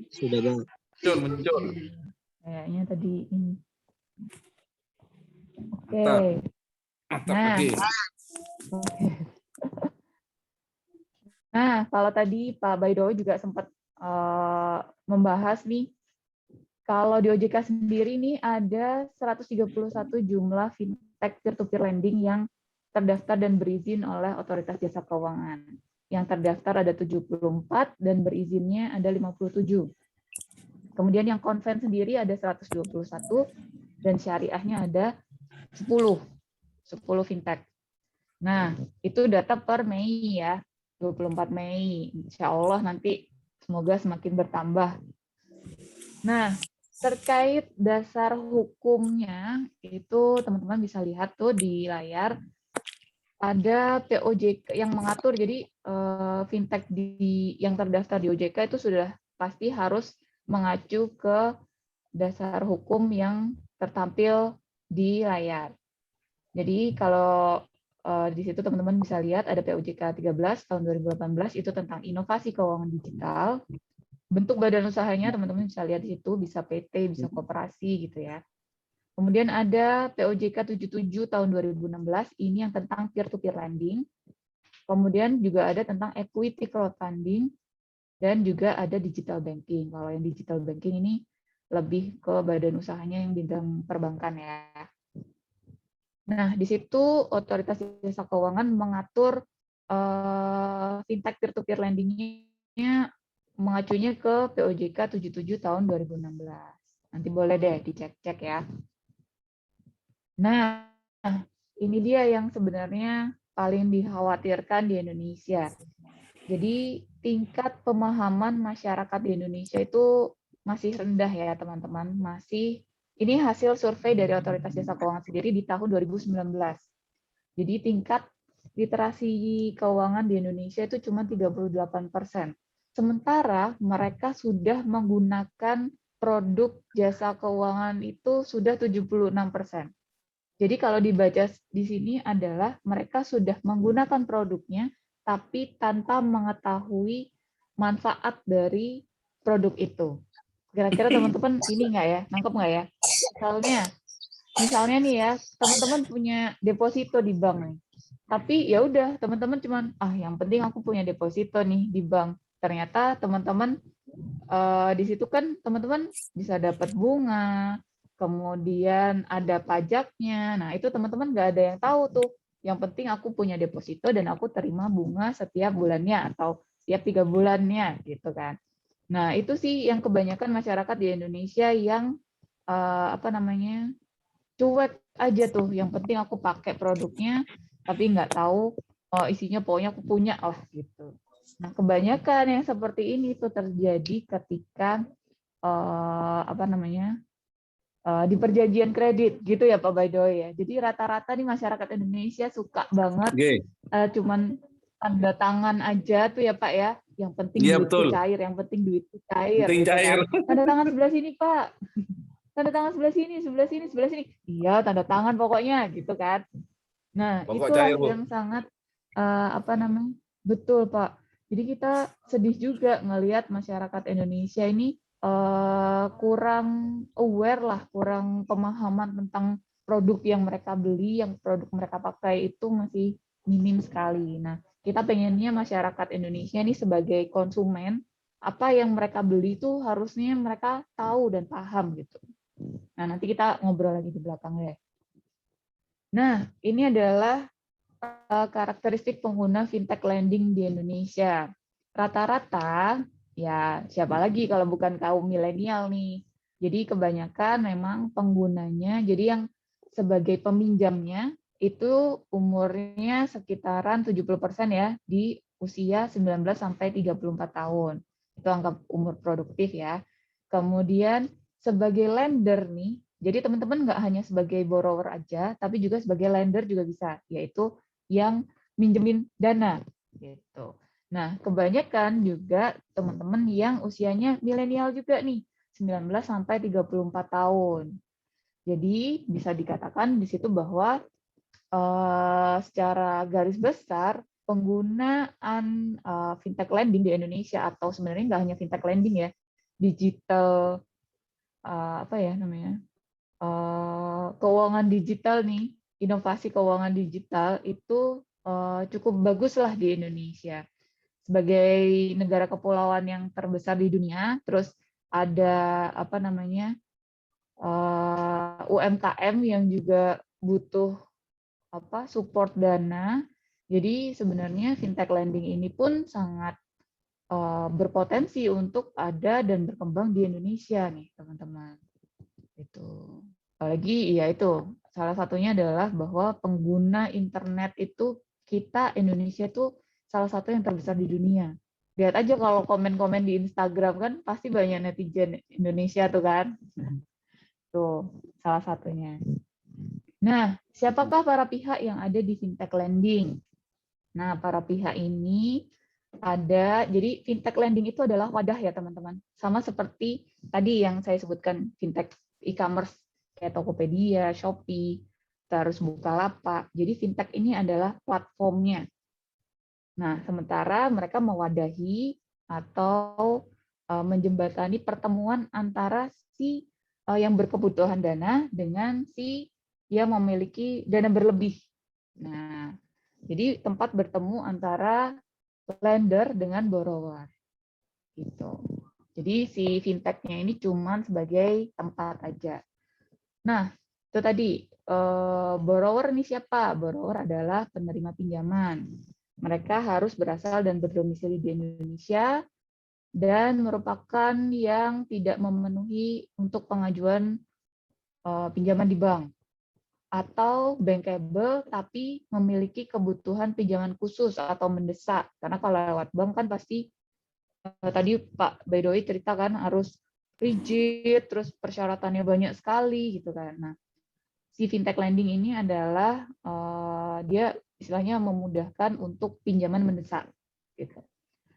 Sudah Bang. Muncul. Kayaknya tadi ini. Oke. Mantap Nah, lagi. nah kalau tadi Pak Baidowi juga sempat membahas nih, kalau di OJK sendiri nih ada 131 jumlah fintech peer-to-peer lending yang terdaftar dan berizin oleh Otoritas Jasa Keuangan. Yang terdaftar ada 74 dan berizinnya ada 57. Kemudian yang konven sendiri ada 121 dan syariahnya ada 10 fintech. Nah, itu data per Mei ya, 24 Mei. Insya Allah nanti semoga semakin bertambah. Nah, terkait dasar hukumnya, itu teman-teman bisa lihat tuh di layar, ada POJK yang mengatur, jadi fintech yang terdaftar di OJK itu sudah pasti harus mengacu ke dasar hukum yang tertampil di layar. Jadi kalau di situ teman-teman bisa lihat ada POJK 13 tahun 2018 itu tentang inovasi keuangan digital. Bentuk badan usahanya teman-teman bisa lihat di situ, bisa PT, bisa koperasi gitu ya. Kemudian ada POJK 77 tahun 2016, ini yang tentang peer-to-peer lending. Kemudian juga ada tentang equity crowdfunding, dan juga ada digital banking. Kalau yang digital banking ini lebih ke badan usahanya yang bidang perbankan ya. Nah, di situ Otoritas Jasa Keuangan mengatur fintech peer-to-peer lending-nya mengacunya ke POJK 77 tahun 2016. Nanti boleh deh dicek-cek ya. Nah, ini dia yang sebenarnya paling dikhawatirkan di Indonesia. Jadi tingkat pemahaman masyarakat di Indonesia itu masih rendah ya teman-teman. Ini hasil survei dari Otoritas Jasa Keuangan sendiri di tahun 2019. Jadi tingkat literasi keuangan di Indonesia itu cuma 38%. Sementara mereka sudah menggunakan produk jasa keuangan itu sudah 76%. Jadi kalau dibaca di sini adalah mereka sudah menggunakan produknya, tapi tanpa mengetahui manfaat dari produk itu. Kira-kira teman-teman ini nggak ya, nangkep nggak ya? Misalnya nih ya, teman-teman punya deposito di bank nih. Tapi ya udah, teman-teman cuman yang penting aku punya deposito nih di bank. Ternyata teman-teman di situ kan teman-teman bisa dapat bunga, kemudian ada pajaknya. Nah, itu teman-teman nggak ada yang tahu tuh. Yang penting aku punya deposito dan aku terima bunga setiap bulannya atau setiap 3 bulannya gitu kan. Nah, itu sih yang kebanyakan masyarakat di Indonesia yang cuek aja tuh. Yang penting aku pakai produknya, tapi nggak tahu isinya, pokoknya aku punya lah gitu. Nah, kebanyakan yang seperti ini tuh terjadi ketika di perjanjian kredit gitu ya Pak Baidoy ya. Jadi rata-rata nih masyarakat Indonesia suka banget Oke. cuman tanda tangan aja tuh ya Pak ya. Yang penting Iya duitku betul. cair, yang penting duitku cair Penting gitu cair. kan. Tanda tangan sebelah sini Pak. Tanda tangan sebelah sini, sebelah sini, sebelah sini. Iya, tanda tangan pokoknya gitu kan. Nah, Pokok itulah cair, Bu. yang sangat betul Pak. Jadi kita sedih juga ngelihat masyarakat Indonesia ini kurang aware lah, kurang pemahaman tentang produk yang mereka beli, yang produk mereka pakai itu masih minim sekali. Nah, kita pengennya masyarakat Indonesia ini sebagai konsumen, apa yang mereka beli itu harusnya mereka tahu dan paham gitu. Nah, nanti kita ngobrol lagi di belakang ya. Nah, ini adalah karakteristik pengguna fintech lending di Indonesia. Rata-rata, ya siapa lagi kalau bukan kaum milenial nih. Jadi kebanyakan memang penggunanya, jadi yang sebagai peminjamnya itu umurnya sekitaran 70% ya, di usia 19 sampai 34 tahun. Itu angka umur produktif ya. Kemudian sebagai lender nih, jadi teman-teman nggak hanya sebagai borrower aja, tapi juga sebagai lender juga bisa, yaitu yang minjemin dana gitu. Nah, kebanyakan juga teman-teman yang usianya milenial juga nih, 19 sampai 34 tahun. Jadi bisa dikatakan di situ bahwa secara garis besar penggunaan fintech lending di Indonesia, atau sebenarnya nggak hanya fintech lending ya, digital keuangan digital nih, inovasi keuangan digital itu cukup bagus lah di Indonesia. Sebagai negara kepulauan yang terbesar di dunia, terus ada UMKM yang juga butuh support dana. Jadi sebenarnya fintech lending ini pun sangat berpotensi untuk ada dan berkembang di Indonesia nih, teman-teman. Itu. Apalagi ya itu, salah satunya adalah bahwa pengguna internet itu kita Indonesia itu salah satu yang terbesar di dunia. Lihat aja kalau komen-komen di Instagram kan pasti banyak netizen Indonesia tuh kan. Tuh, salah satunya. Nah, siapakah para pihak yang ada di fintech lending? Nah, para pihak ini jadi fintech lending itu adalah wadah ya teman-teman. Sama seperti tadi yang saya sebutkan fintech e-commerce kayak Tokopedia, Shopee, terus Bukalapak. Jadi fintech ini adalah platformnya. Nah, sementara mereka mewadahi atau menjembatani pertemuan antara si yang berkebutuhan dana dengan si yang memiliki dana berlebih. Nah, jadi tempat bertemu antara lender dengan borrower. Gitu. Jadi si fintech-nya ini cuma sebagai tempat aja. Nah, itu tadi borrower ini siapa? Borrower adalah penerima pinjaman. Mereka harus berasal dan berdomisili di Indonesia dan merupakan yang tidak memenuhi untuk pengajuan pinjaman di bank, atau bankable tapi memiliki kebutuhan pinjaman khusus atau mendesak. Karena kalau lewat bank kan pasti tadi Pak Baidoy cerita kan harus rigid, terus persyaratannya banyak sekali gitu kan. Nah, si fintech lending ini adalah dia istilahnya memudahkan untuk pinjaman mendesak gitu.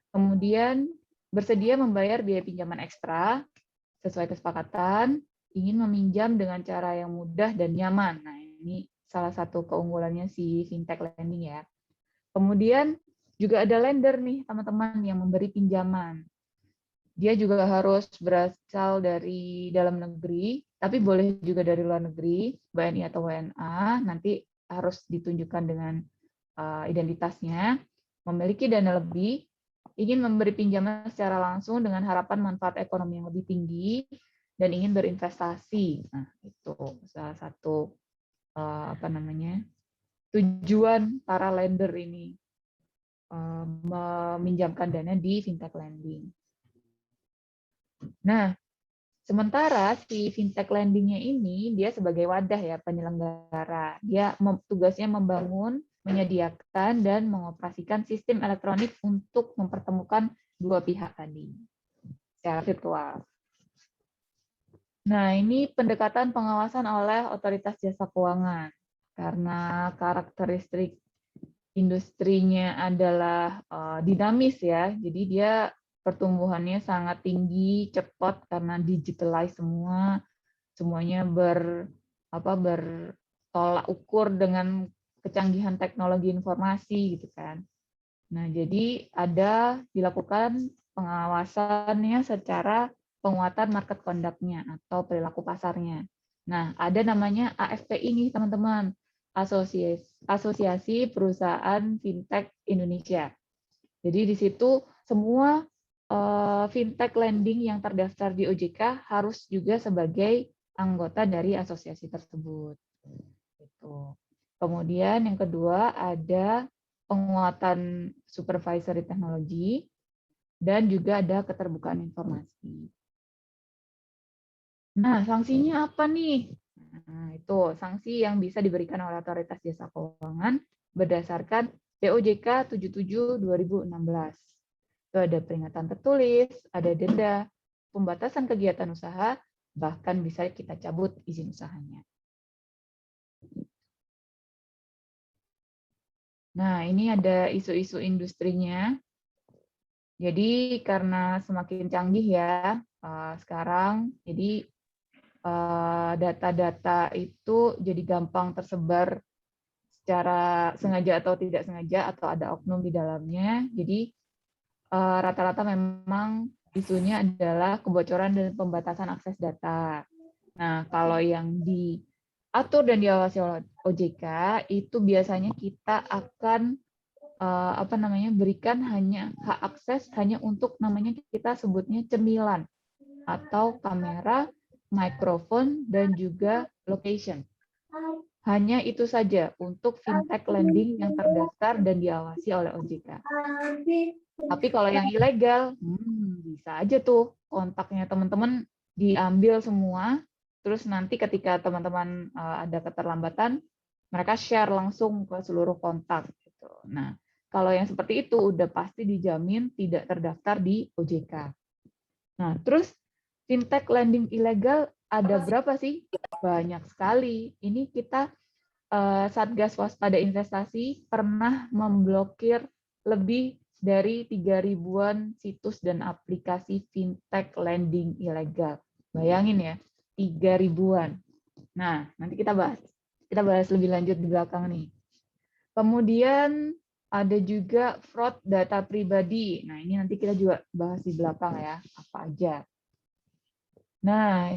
Kemudian bersedia membayar biaya pinjaman ekstra sesuai kesepakatan, ingin meminjam dengan cara yang mudah dan nyaman. Nah, ini salah satu keunggulannya si fintech lending ya. Kemudian juga ada lender nih, teman-teman, yang memberi pinjaman. Dia juga harus berasal dari dalam negeri, tapi boleh juga dari luar negeri, WNI atau WNA, nanti harus ditunjukkan dengan identitasnya, memiliki dana lebih, ingin memberi pinjaman secara langsung dengan harapan manfaat ekonomi yang lebih tinggi, dan ingin berinvestasi. Nah, itu salah satu tujuan para lender ini meminjamkan dana di fintech lending. Nah, sementara si fintech lendingnya ini dia sebagai wadah ya penyelenggara. Dia tugasnya membangun, menyediakan dan mengoperasikan sistem elektronik untuk mempertemukan dua pihak tadi secara virtual. Nah, ini pendekatan pengawasan oleh otoritas jasa keuangan. Karena karakteristik industrinya adalah dinamis ya, jadi dia pertumbuhannya sangat tinggi, cepat karena digitalize semuanya bertolak ukur dengan kecanggihan teknologi informasi gitu kan. Nah, jadi dilakukan pengawasannya secara penguatan market conduct-nya atau perilaku pasarnya. Nah, ada namanya AFPI nih teman-teman, Asosiasi Perusahaan Fintech Indonesia. Jadi di situ semua fintech lending yang terdaftar di OJK harus juga sebagai anggota dari asosiasi tersebut. Gitu. Kemudian yang kedua ada penguatan supervisory teknologi dan juga ada keterbukaan informasi. Nah, sanksinya apa nih? Nah, itu sanksi yang bisa diberikan oleh Otoritas Jasa Keuangan berdasarkan POJK 77/2016. Itu ada peringatan tertulis, ada denda, pembatasan kegiatan usaha, bahkan bisa kita cabut izin usahanya. Nah, ini ada isu-isu industrinya. Jadi karena semakin canggih ya sekarang, jadi data-data itu jadi gampang tersebar secara sengaja atau tidak sengaja atau ada oknum di dalamnya. Jadi rata-rata memang isunya adalah kebocoran dan pembatasan akses data. Nah, kalau yang diatur dan diawasi oleh OJK itu biasanya kita akan berikan hanya hak akses hanya untuk namanya kita sebutnya cemilan atau kamera, mikrofon dan juga location. Hanya itu saja untuk fintech lending yang terdaftar dan diawasi oleh OJK. Tapi kalau yang ilegal, bisa aja tuh kontaknya teman-teman diambil semua, terus nanti ketika teman-teman ada keterlambatan, mereka share langsung ke seluruh kontak. Gitu. Nah, kalau yang seperti itu udah pasti dijamin tidak terdaftar di OJK. Nah, terus fintech lending ilegal ada berapa sih? Banyak sekali. Ini kita Satgas Waspada Investasi pernah memblokir lebih dari 3.000-an situs dan aplikasi fintech lending ilegal. Bayangin ya, 3.000-an. Nah, nanti kita bahas lebih lanjut di belakang nih. Kemudian ada juga fraud data pribadi. Nah, ini nanti kita juga bahas di belakang ya, apa aja. Nah,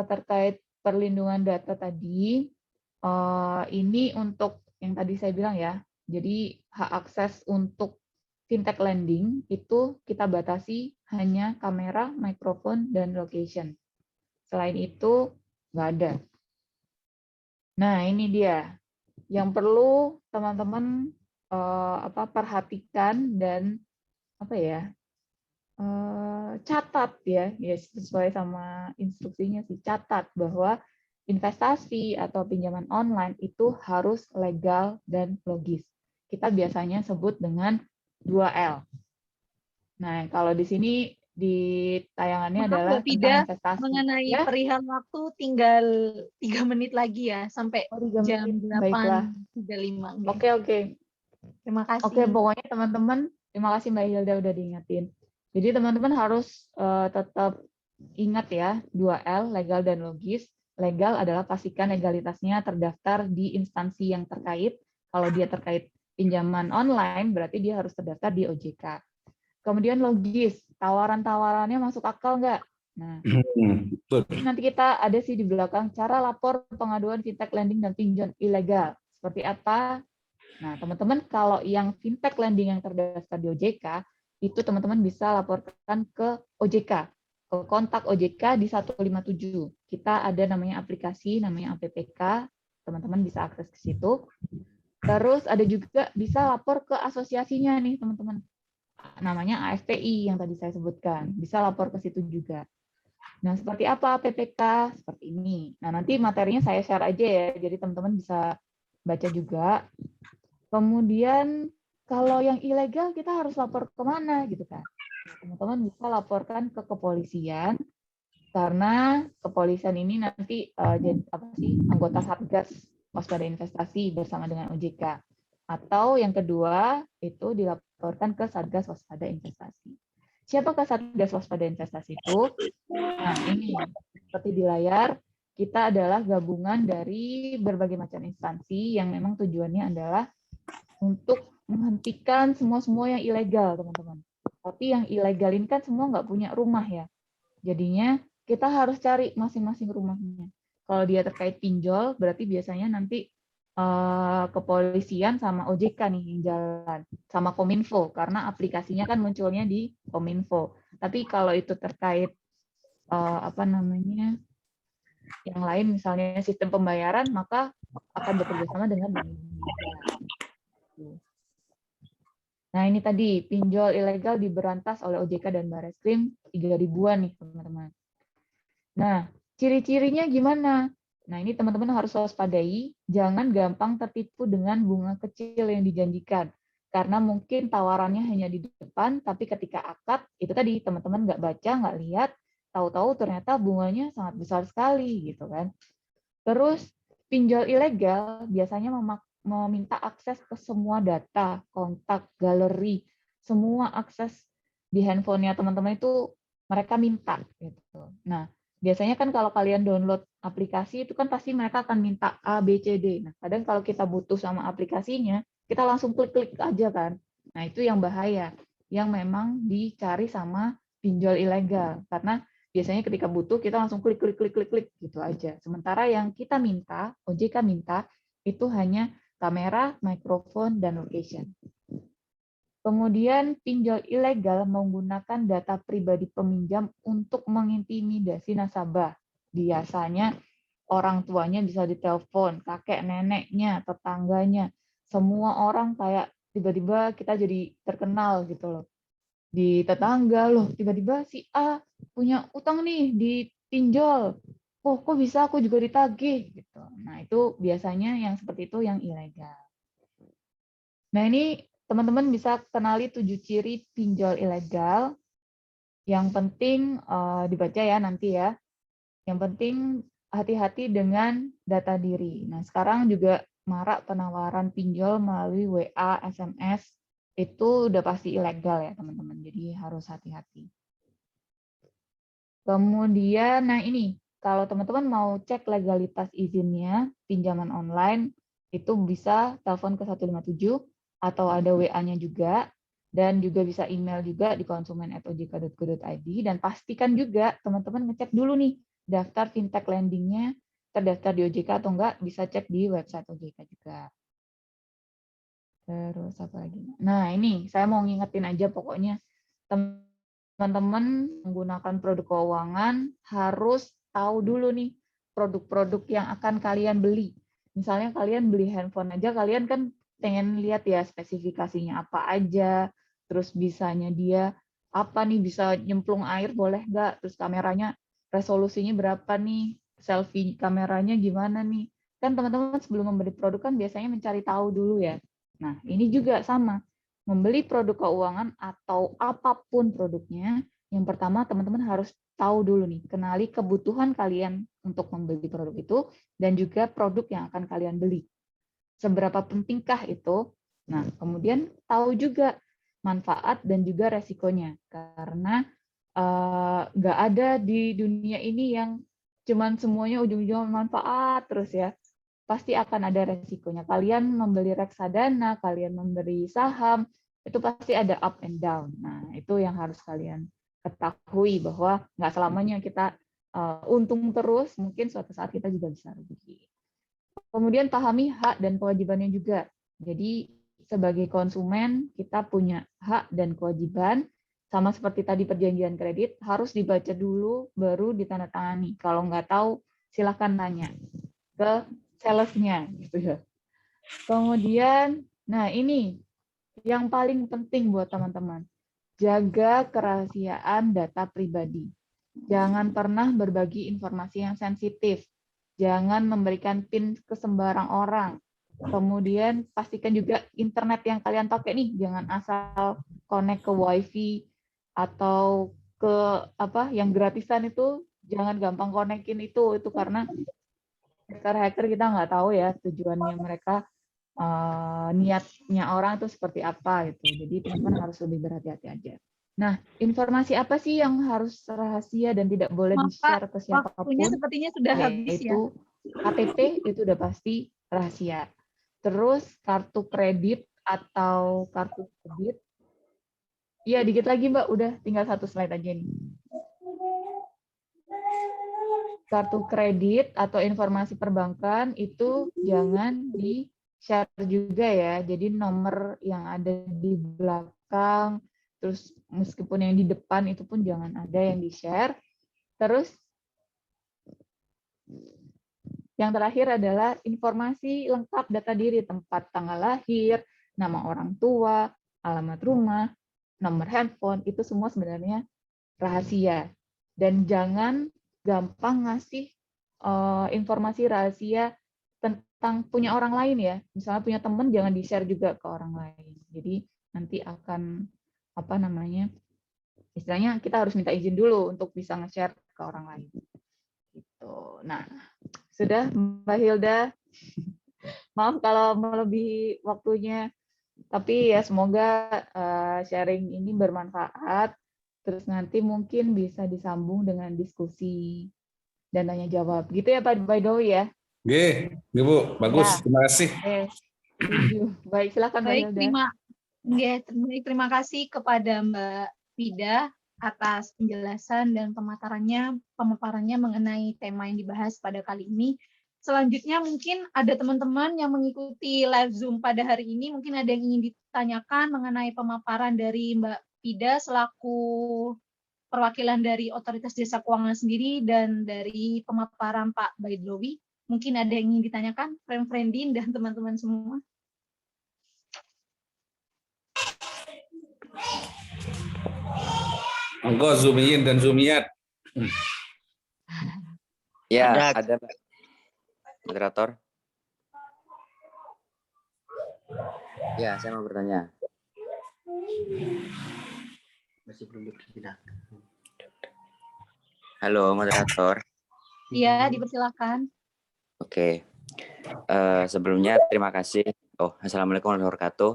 terkait perlindungan data tadi, ini untuk yang tadi saya bilang ya, jadi hak akses untuk fintech lending itu kita batasi hanya kamera, mikrofon, dan location. Selain itu, nggak ada. Nah, ini dia yang perlu teman-teman perhatikan dan catat ya sesuai sama instruksinya sih, catat bahwa investasi atau pinjaman online itu harus legal dan logis. Kita biasanya sebut dengan 2L. Nah, kalau di sini di tayangannya adalah tentang investasi. Mengenai ya? perihal waktu tinggal 3 menit lagi ya sampai jam 8.35. Oke. Terima kasih. Oke, pokoknya teman-teman, terima kasih Mbak Hilda udah diingetin. Jadi teman-teman harus tetap ingat ya, 2L, legal dan logis. Legal adalah pastikan legalitasnya terdaftar di instansi yang terkait. Kalau dia terkait pinjaman online, berarti dia harus terdaftar di OJK. Kemudian logis, tawaran-tawarannya masuk akal nggak? Nah, nanti kita ada sih di belakang cara lapor pengaduan fintech lending dan pinjam ilegal. Seperti apa? Nah, teman-teman kalau yang fintech lending yang terdaftar di OJK, itu teman-teman bisa laporkan ke OJK, ke kontak OJK di 157. Kita ada namanya aplikasi, namanya APPK, teman-teman bisa akses ke situ. Terus ada juga bisa lapor ke asosiasinya nih, teman-teman. namanya AFPI yang tadi saya sebutkan. Bisa lapor ke situ juga. Nah, seperti apa PPK? Seperti ini. Nah, nanti materinya saya share aja ya, jadi teman-teman bisa baca juga. Kemudian, kalau yang ilegal kita harus lapor kemana gitu kan? Teman-teman bisa laporkan ke kepolisian, karena kepolisian ini nanti jadi anggota Satgas Waspada Investasi bersama dengan OJK. Atau yang kedua, itu dilaporkan ke Satgas Waspada Investasi. Siapakah Satgas Waspada Investasi itu? Nah, ini seperti di layar, kita adalah gabungan dari berbagai macam instansi yang memang tujuannya adalah untuk menghentikan semua yang ilegal, teman-teman. Tapi yang ilegal ini kan semua nggak punya rumah ya. Jadinya kita harus cari masing-masing rumahnya. Kalau dia terkait pinjol, berarti biasanya nanti kepolisian sama OJK nih yang jalan, sama Kominfo, karena aplikasinya kan munculnya di Kominfo. Tapi kalau itu terkait yang lain, misalnya sistem pembayaran, maka akan bekerja sama dengan Bank Indonesia. Nah, ini tadi pinjol ilegal diberantas oleh OJK dan Barreskrim 3.000-an nih, teman-teman. Nah, ciri-cirinya gimana? Nah, ini teman-teman harus waspadai, jangan gampang tertipu dengan bunga kecil yang dijanjikan. Karena mungkin tawarannya hanya di depan, tapi ketika akad, itu tadi teman-teman nggak baca, nggak lihat, tahu-tahu ternyata bunganya sangat besar sekali, gitu kan. Terus, pinjol ilegal biasanya meminta akses ke semua data, kontak, galeri, semua akses di handphonenya teman-teman itu mereka minta. Gitu. Nah, biasanya kan kalau kalian download aplikasi itu kan pasti mereka akan minta A, B, C, D. Nah, kadang kalau kita butuh sama aplikasinya, kita langsung klik-klik aja kan. Nah, itu yang bahaya, yang memang dicari sama pinjol ilegal. Karena biasanya ketika butuh, kita langsung klik gitu aja. Sementara yang kita minta, OJK minta, itu hanya kamera, mikrofon, dan location. Kemudian pinjol ilegal menggunakan data pribadi peminjam untuk mengintimidasi nasabah. Biasanya orang tuanya bisa ditelepon, kakek neneknya, tetangganya, semua orang kayak tiba-tiba kita jadi terkenal gitu loh. Di tetangga loh, tiba-tiba si A punya utang nih dipinjol. Oh, kok bisa aku juga ditagih gitu. Nah, itu biasanya yang seperti itu yang ilegal. Nah, ini teman-teman bisa kenali 7 ciri pinjol ilegal. Yang penting dibaca ya nanti ya. Yang penting hati-hati dengan data diri. Nah, sekarang juga marak penawaran pinjol melalui WA, SMS. Itu udah pasti ilegal ya, teman-teman. Jadi harus hati-hati. Kemudian, nah ini, kalau teman-teman mau cek legalitas izinnya, pinjaman online, itu bisa telepon ke 157, atau ada WA-nya juga, dan juga bisa email juga di konsumen@ojk.go.id, dan pastikan juga teman-teman ngecek dulu nih, daftar fintech lending-nya terdaftar di OJK atau enggak, bisa cek di website OJK juga. Terus apa lagi? Nah ini, saya mau ngingetin aja pokoknya, teman-teman menggunakan produk keuangan harus tahu dulu nih produk-produk yang akan kalian beli. Misalnya kalian beli handphone aja, kalian kan pengen lihat ya spesifikasinya apa aja, terus bisanya dia apa nih, bisa nyemplung air boleh nggak, terus kameranya resolusinya berapa nih, selfie kameranya gimana nih. Kan teman-teman sebelum membeli produk kan biasanya mencari tahu dulu ya. Nah ini juga sama. Membeli produk keuangan atau apapun produknya, yang pertama teman-teman harus tahu dulu nih, kenali kebutuhan kalian untuk membeli produk itu, dan juga produk yang akan kalian beli. Seberapa pentingkah itu? Nah, kemudian tahu juga manfaat dan juga resikonya. Karena nggak ada di dunia ini yang cuman semuanya ujung-ujungnya manfaat terus ya. Pasti akan ada resikonya. Kalian membeli reksadana, kalian membeli saham, itu pasti ada up and down. Nah, itu yang harus kalian ketahui, bahwa nggak selamanya kita untung terus, mungkin suatu saat kita juga bisa rugi. Kemudian pahami hak dan kewajibannya juga. Jadi sebagai konsumen, kita punya hak dan kewajiban, sama seperti tadi perjanjian kredit, harus dibaca dulu, baru ditandatangani. Kalau nggak tahu, silahkan tanya ke salesnya gitu ya. Kemudian, nah ini yang paling penting buat teman-teman. jaga kerahasiaan data pribadi. Jangan pernah berbagi informasi yang sensitif. Jangan memberikan PIN ke sembarang orang. Kemudian pastikan juga internet yang kalian pakai nih, jangan asal connect ke WiFi atau ke apa yang gratisan itu, jangan gampang konekin itu karena hacker kita nggak tahu ya tujuannya mereka, niatnya orang itu seperti apa gitu. Jadi teman-teman harus lebih berhati-hati aja. Nah, informasi apa sih yang harus rahasia dan tidak boleh Maaf, di-share ke Waktunya siapapun? sepertinya sudah habis ya. Yaitu KTP itu udah pasti rahasia. Terus kartu kredit atau kartu debit. Iya, dikit lagi Mbak, udah tinggal 1 slide aja nih. Kartu kredit atau informasi perbankan itu jangan di-share juga ya. Jadi nomor yang ada di belakang, terus meskipun yang di depan itu pun jangan ada yang di-share. Terus yang terakhir adalah informasi lengkap data diri, tempat tanggal lahir, nama orang tua, alamat rumah, nomor handphone, itu semua sebenarnya rahasia. Dan jangan gampang ngasih informasi rahasia tentang punya orang lain ya. Misalnya punya teman, jangan di-share juga ke orang lain. Jadi nanti akan, apa namanya, istilahnya kita harus minta izin dulu untuk bisa nge-share ke orang lain. Gitu. Nah, sudah Mbak Hilda. Maaf kalau melebihi waktunya. Tapi ya semoga sharing ini bermanfaat. Terus nanti mungkin bisa disambung dengan diskusi dan tanya jawab. Gitu ya Pak Baidowi ya? Oke, Bu, bagus. Ya. Terima kasih. Setuju. Baik, silakan Mbak Baik, Hilda. terima kasih kepada Mbak Vida atas penjelasan dan pemaparannya mengenai tema yang dibahas pada kali ini. Selanjutnya mungkin ada teman-teman yang mengikuti live Zoom pada hari ini, mungkin ada yang ingin ditanyakan mengenai pemaparan dari Mbak Vida selaku perwakilan dari Otoritas Jasa Keuangan sendiri dan dari pemaparan Pak Baidlowi. Mungkin ada yang ingin ditanyakan, Friendin dan teman-teman semua. Monggo Zumiyin dan Zumiyat. Ya, ada Pak. Moderator. Ya, saya mau bertanya. Masih belum dipersilakan. Halo, moderator. Iya, dipersilakan. Oke. Sebelumnya terima kasih. Assalamualaikum warahmatullahi wabarakatuh.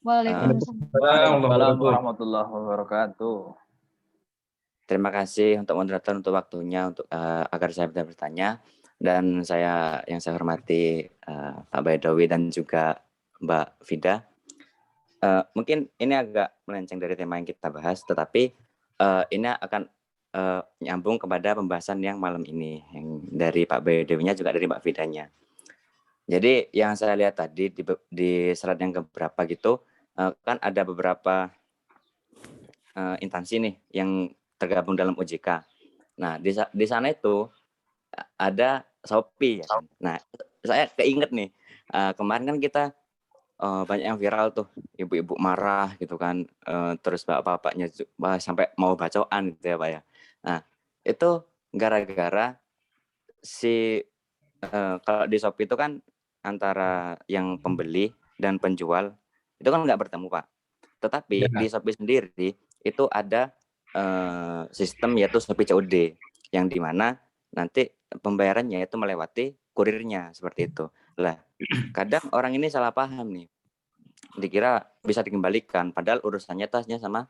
Waalaikumsalam warahmatullahi wabarakatuh. Terima kasih untuk moderator untuk waktunya untuk agar saya bisa bertanya, dan yang saya hormati Pak Baidowi dan juga Mbak Vida. Mungkin ini agak melenceng dari tema yang kita bahas, tetapi ini akan nyambung kepada pembahasan yang malam ini, yang dari Pak Baidowinya juga dari Mbak Vidanya. Jadi yang saya lihat tadi di slide yang keberapa gitu, kan ada beberapa instansi nih yang tergabung dalam OJK. Nah, di sana itu ada Shopee. Ya. Nah, saya keinget nih, kemarin kan kita banyak yang viral tuh, ibu-ibu marah gitu kan, terus bapak-bapaknya sampai mau bacoan gitu ya Pak ya. Nah, itu gara-gara kalau di Shopee itu kan antara yang pembeli dan penjual itu kan nggak bertemu Pak. Tetapi di Shopee sendiri itu ada sistem yaitu Shopee COD, yang dimana nanti pembayarannya itu melewati kurirnya seperti itu. Lah, kadang orang ini salah paham nih, dikira bisa dikembalikan, padahal urusannya tasnya sama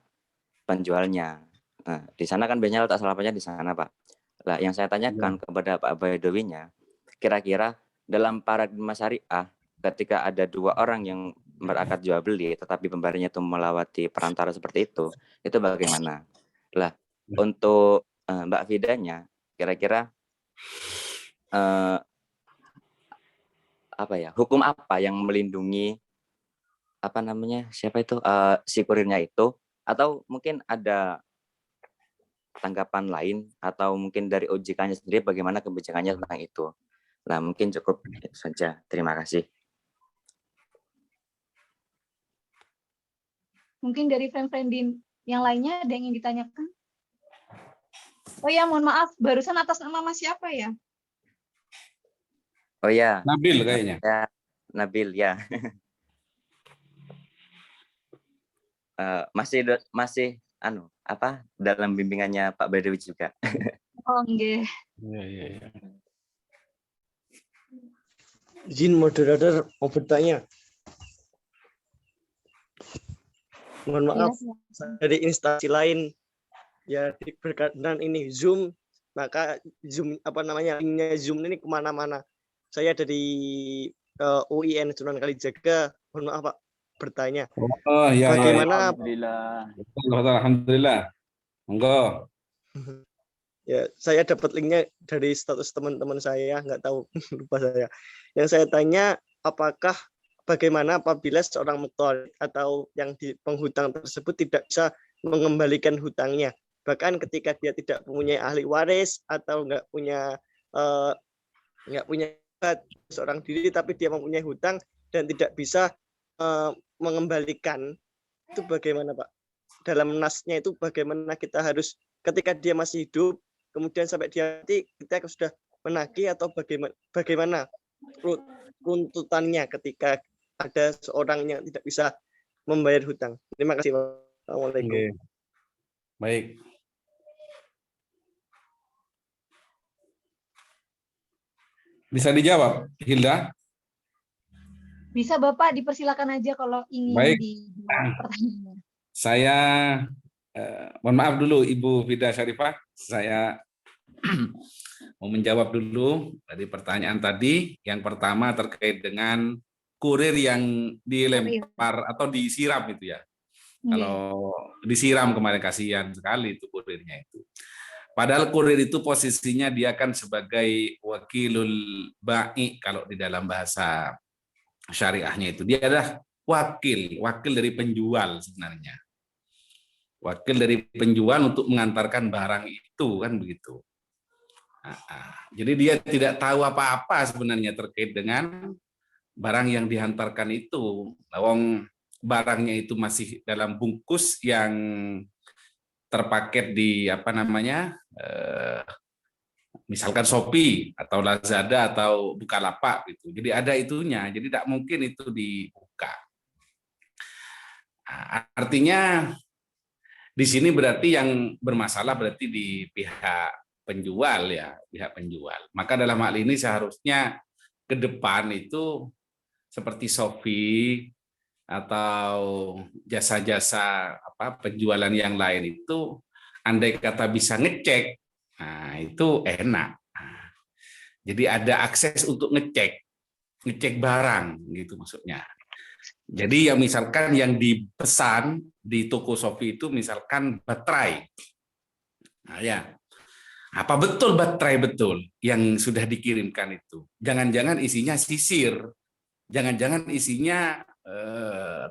penjualnya. Nah, di sana kan biasanya letak salah pahamnya di sana Pak. Lah, yang saya tanyakan kepada Pak Baidowinya, kira-kira dalam paradigma syariah, ketika ada dua orang yang berakad jual beli, tetapi pembayarannya itu melewati perantara seperti itu bagaimana? Lah, untuk Mbak Vidanya, kira-kira hukum apa yang melindungi si kurirnya itu, atau mungkin ada tanggapan lain, atau mungkin dari OJK-nya sendiri bagaimana kebijakannya tentang itu? Nah, mungkin cukup itu saja. Terima kasih. Mungkin dari Friendin Yang lainnya ada yang ingin ditanyakan? Oh ya, mohon maaf, barusan atas nama Mas siapa ya? Oh ya, Nabil kayaknya. ya Nabil ya. Masih dalam bimbingannya Pak Badawi juga. Oh, nggih. Iya, iya, iya. Izin moderator mau bertanya. Mohon maaf, dari instansi lain ya berkaitan ini Zoom, maka Zoom linknya Zoom ini kemana-mana. Saya dari UIN Sunan Kalijaga, mohon maaf Pak, bertanya. Oh iya, Bagaimana Alhamdulillah. Alhamdulillah. Monggo. ya saya dapat linknya dari status teman-teman saya, nggak tahu lupa saya. Yang saya tanya, bagaimana apabila seorang muqallid atau yang di penghutang tersebut tidak bisa mengembalikan hutangnya, bahkan ketika dia tidak mempunyai ahli waris atau nggak punya seorang diri, tapi dia mempunyai hutang dan tidak bisa mengembalikan, itu bagaimana Pak? Dalam nasnya itu bagaimana kita harus ketika dia masih hidup, kemudian sampai dia mati kita sudah menagih, atau bagaimana runtutannya ketika ada seorang yang tidak bisa membayar hutang. Terima kasih Pak. Assalamualaikum. Oke. Baik. Bisa dijawab, Hilda? Bisa Bapak, dipersilakan aja kalau ingin Baik. dijawab pertanyaannya. Saya mohon maaf dulu Ibu Vida Syarifah, saya mau menjawab dulu dari pertanyaan tadi. Yang pertama terkait dengan kurir yang dilempar atau disiram itu ya. Kalau disiram kemarin, kasihan sekali itu kurirnya itu. Padahal kurir itu posisinya dia kan sebagai wakilul ba'i kalau di dalam bahasa syariahnya itu. Dia adalah wakil dari penjual sebenarnya. Wakil dari penjual untuk mengantarkan barang itu, kan begitu. Jadi dia tidak tahu apa-apa sebenarnya terkait dengan barang yang dihantarkan itu. Lawang barangnya itu masih dalam bungkus yang terpaket di misalkan Shopee atau Lazada atau Bukalapak gitu. Jadi ada itunya. Jadi tidak mungkin itu dibuka. Artinya di sini berarti yang bermasalah berarti di pihak penjual ya, pihak penjual. Maka dalam hal ini seharusnya ke depan itu seperti Shopee atau jasa-jasa penjualan yang lain itu, andai kata bisa ngecek, nah itu enak. Jadi ada akses untuk ngecek barang gitu maksudnya. Jadi yang misalkan yang dipesan di toko Shopee itu misalkan baterai. Nah ya, apa betul baterai betul yang sudah dikirimkan itu? Jangan-jangan isinya sisir, jangan-jangan isinya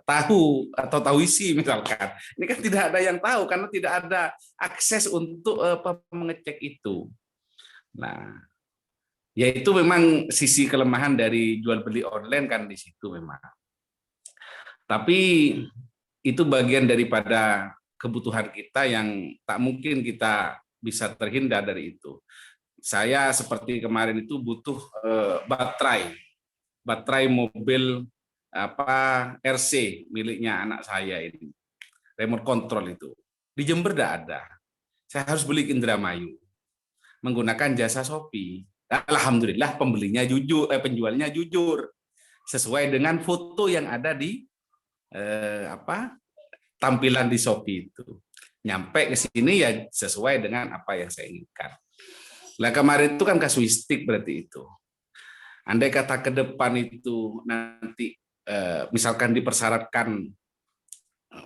tahu atau tahu isi misalkan. Ini kan tidak ada yang tahu karena tidak ada akses untuk mengecek itu. Nah, yaitu memang sisi kelemahan dari jual beli online kan di situ memang. Tapi itu bagian daripada kebutuhan kita yang tak mungkin kita bisa terhindar dari itu. Saya seperti kemarin itu butuh baterai mobil RC miliknya anak saya ini, remote control itu di Jember tidak ada. Saya harus beli ke Indramayu menggunakan jasa Shopee. Alhamdulillah pembelinya jujur, penjualnya jujur sesuai dengan foto yang ada di tampilan di Shopee itu. Nyampe ke sini ya sesuai dengan apa yang saya inginkan. Nah kemarin itu kan kasuistik berarti itu. Andai kata ke depan itu nanti misalkan dipersyaratkan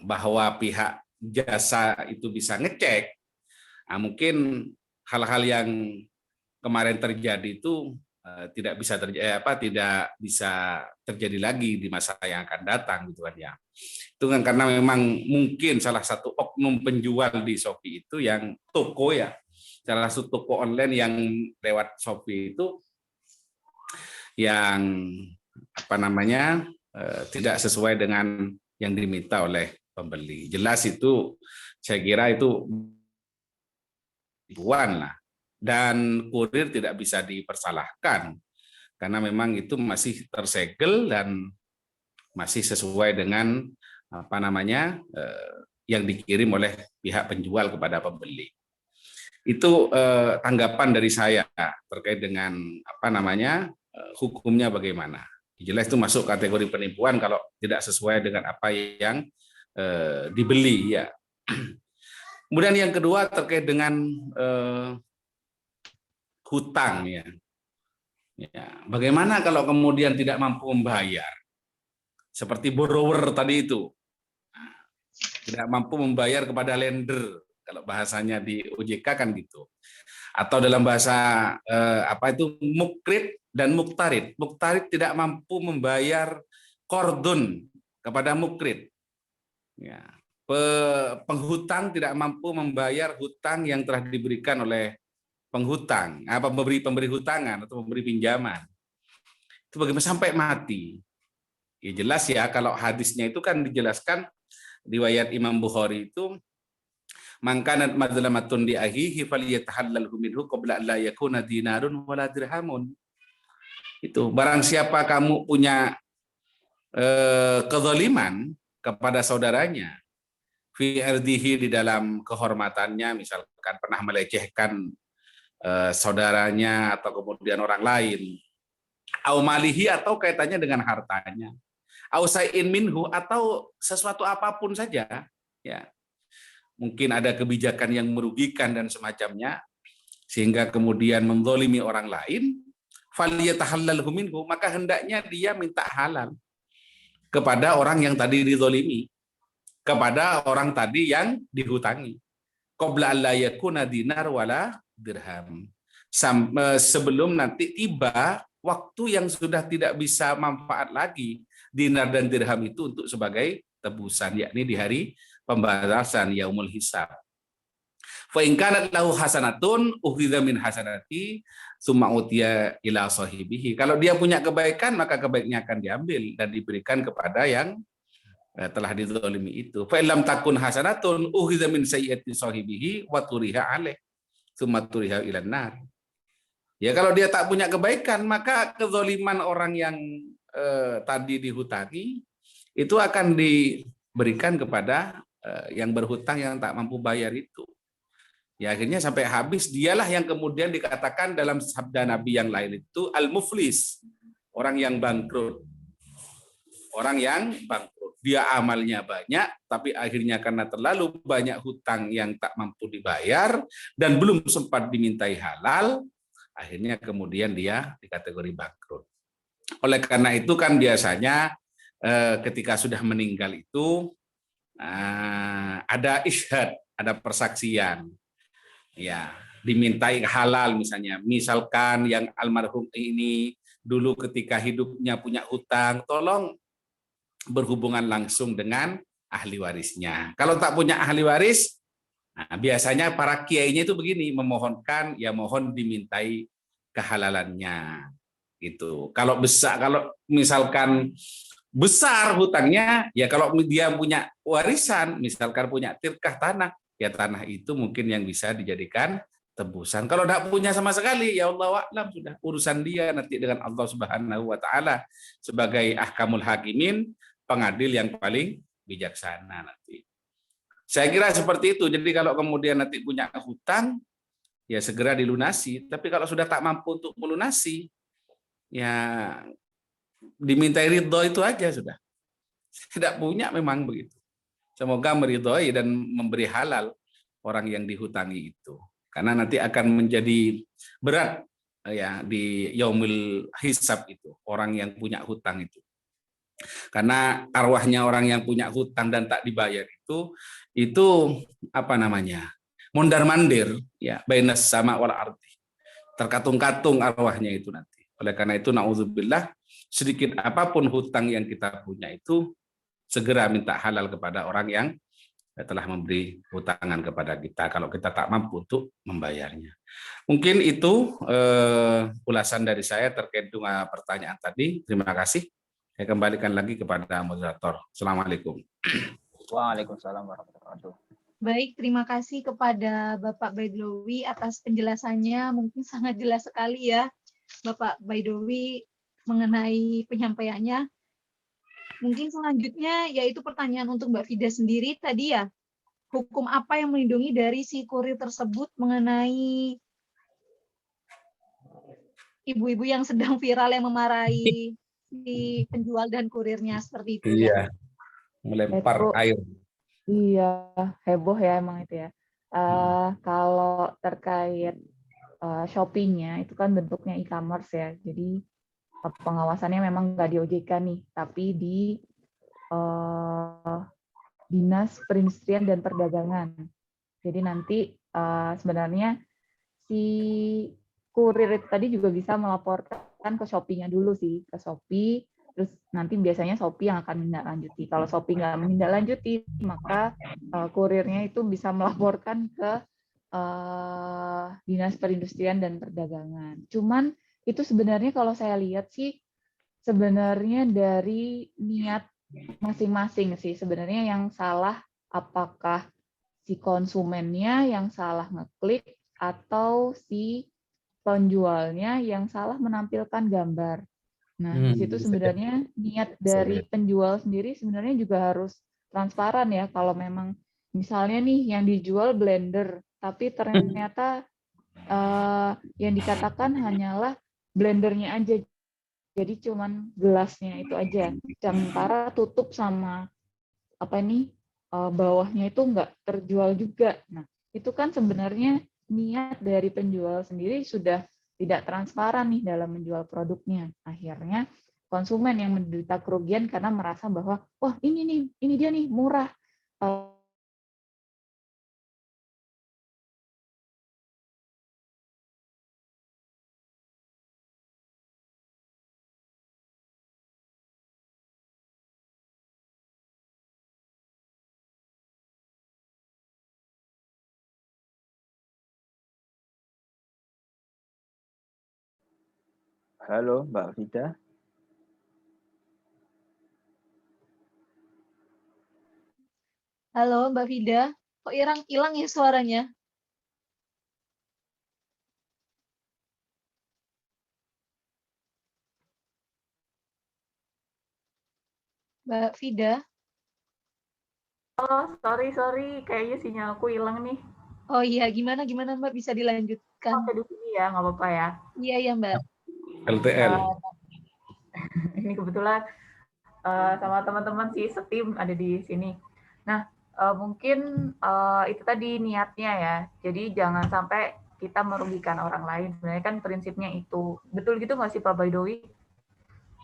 bahwa pihak jasa itu bisa ngecek, mungkin hal-hal yang kemarin terjadi itu tidak bisa terjadi lagi di masa yang akan datang gitu kan ya. Itu kan karena memang mungkin salah satu oknum penjual di Shopee itu yang toko ya, salah satu toko online yang lewat Shopee itu yang tidak sesuai dengan yang diminta oleh pembeli. Jelas itu, saya kira itu ribuan lah. Dan kurir tidak bisa dipersalahkan karena memang itu masih tersegel dan masih sesuai dengan apa namanya yang dikirim oleh pihak penjual kepada pembeli. Itu tanggapan dari saya terkait dengan apa namanya hukumnya bagaimana. Jelas itu masuk kategori penipuan kalau tidak sesuai dengan apa yang dibeli ya. Kemudian yang kedua terkait dengan hutang ya. Bagaimana kalau kemudian tidak mampu membayar? Seperti borrower tadi itu. Tidak mampu membayar kepada lender, kalau bahasanya di OJK kan gitu. Atau dalam bahasa apa itu mukrid dan muktarid. Muktarid tidak mampu membayar kordun kepada mukrid. Ya. Penghutang tidak mampu membayar hutang yang telah diberikan oleh penghutang, pemberi hutangan atau pemberi pinjaman. Itu bagaimana sampai mati. Ya jelas ya, kalau hadisnya itu kan dijelaskan riwayat Imam Bukhari itu mangkanat madzlamatun li akhihi falyatahallalhu minhu qabla an la yakuna dinarun wala dirhamun. Itu barang siapa kamu punya kezaliman kepada saudaranya fi ardihi, di dalam kehormatannya, misalkan pernah melecehkan saudaranya atau kemudian orang lain, au malihi, atau kaitannya dengan hartanya, au sa'in minhu, atau sesuatu apapun saja ya, mungkin ada kebijakan yang merugikan dan semacamnya sehingga kemudian menzalimi orang lain, falyatahallalhu minhu, maka hendaknya dia minta halal kepada orang yang tadi dizalimi, kepada orang tadi yang dihutangi, qabla alla yakuna dinar wala dirham, sebelum nanti tiba waktu yang sudah tidak bisa manfaat lagi dinar dan dirham itu untuk sebagai tebusan, yakni di hari pembalasan yaumul hisab. Fa in kanat lahu hasanatun ukhidha min hasanati tsumma utiya ila sahibihi. Kalau dia punya kebaikan, maka kebaikannya akan diambil dan diberikan kepada yang telah dizalimi itu. Fa illam takun hasanatun ukhidha min sayyiati sahibihi wa turiha alaih tsumma turiha ilan nar. Ya kalau dia tak punya kebaikan, maka kezaliman orang yang tadi dihutangi itu akan diberikan kepada yang berhutang yang tak mampu bayar itu. Ya akhirnya sampai habis, dialah yang kemudian dikatakan dalam sabda Nabi yang lain itu al-muflis, orang yang bangkrut. Orang yang bangkrut. Dia amalnya banyak, tapi akhirnya karena terlalu banyak hutang yang tak mampu dibayar dan belum sempat dimintai halal, akhirnya kemudian dia di kategori bangkrut. Oleh karena itu kan biasanya ketika sudah meninggal itu ada isyhad, ada persaksian. Ya, dimintai halal misalnya. Misalkan yang almarhum ini dulu ketika hidupnya punya hutang, tolong berhubungan langsung dengan ahli warisnya. Kalau tak punya ahli waris, nah, biasanya para kiainya itu begini, memohonkan, ya mohon dimintai kehalalannya. Gitu. Kalau besar, kalau misalkan besar hutangnya, ya kalau dia punya warisan, misalkan punya tirkah tanah, ya tanah itu mungkin yang bisa dijadikan tebusan. Kalau tidak punya sama sekali, ya Allah a'lam, sudah urusan dia nanti dengan Allah Subhanahu wa taala sebagai ahkamul hakimin, pengadil yang paling bijaksana nanti. Saya kira seperti itu. Jadi kalau kemudian nanti punya hutang, ya segera dilunasi. Tapi kalau sudah tak mampu untuk melunasi, ya dimintai ridho itu aja sudah. Tidak punya memang begitu. Semoga meridhoi dan memberi halal orang yang dihutangi itu. Karena nanti akan menjadi berat ya di yaumil hisab itu, orang yang punya hutang itu. Karena arwahnya orang yang punya hutang dan tak dibayar itu apa namanya? Mondar-mandir ya, bainas sama wal ardi. Terkatung-katung arwahnya itu nanti. Oleh karena itu naudzubillah, sedikit apapun hutang yang kita punya itu segera minta halal kepada orang yang telah memberi hutangan kepada kita kalau kita tak mampu untuk membayarnya. Mungkin itu ulasan dari saya terkait dengan pertanyaan tadi. Terima kasih. Saya kembalikan lagi kepada moderator. Assalamualaikum. Waalaikumsalam warahmatullahi wabarakatuh. Baik, terima kasih kepada Bapak Baidowi atas penjelasannya. Mungkin sangat jelas sekali ya, Bapak Baidowi mengenai penyampaiannya. Mungkin selanjutnya yaitu pertanyaan untuk Mbak Fida sendiri tadi ya. Hukum apa yang melindungi dari si kurir tersebut mengenai ibu-ibu yang sedang viral yang memarahi si penjual dan kurirnya seperti itu ya. Iya, melempar Itu air. iya heboh ya emang itu ya. Kalau terkait Shopee-nya itu kan bentuknya e-commerce ya. Jadi pengawasannya memang nggak di OJK nih, tapi di Dinas Perindustrian dan Perdagangan. Jadi nanti sebenarnya si kurir itu tadi juga bisa melaporkan ke Shopee-nya dulu sih, ke Shopee, terus nanti biasanya Shopee yang akan menindaklanjuti. Kalau Shopee nggak menindaklanjuti, maka kurirnya itu bisa melaporkan ke Dinas Perindustrian dan Perdagangan. Cuman itu sebenarnya kalau saya lihat sih, sebenarnya dari niat masing-masing sih. Sebenarnya yang salah apakah si konsumennya yang salah ngeklik atau si penjualnya yang salah menampilkan gambar. Nah, di situ Bisa jadi. sebenarnya niat Bisa dari jadi. penjual sendiri sebenarnya juga harus transparan ya. Kalau memang misalnya nih yang dijual blender, tapi ternyata yang dikatakan hanyalah blendernya aja. Jadi cuman gelasnya itu aja. Sementara tutup sama apa ini bawahnya itu nggak terjual juga. Nah, itu kan sebenarnya niat dari penjual sendiri sudah tidak transparan nih dalam menjual produknya. Akhirnya konsumen yang menderita kerugian karena merasa bahwa wah ini dia nih murah. Halo, Mbak Fida. Halo Mbak Fida, kok hilang ya suaranya? Mbak Fida? Oh, sorry, kayaknya sinyalku hilang nih. Oh iya, gimana Mbak bisa dilanjutkan? Oke, di sini ya, nggak apa-apa ya. Iya ya Mbak. LTL. Ini kebetulan sama teman-teman sih setim ada di sini. Nah, mungkin itu tadi niatnya ya. Jadi jangan sampai kita merugikan orang lain. Sebenarnya kan prinsipnya itu. Betul gitu nggak sih Pak Baidowi?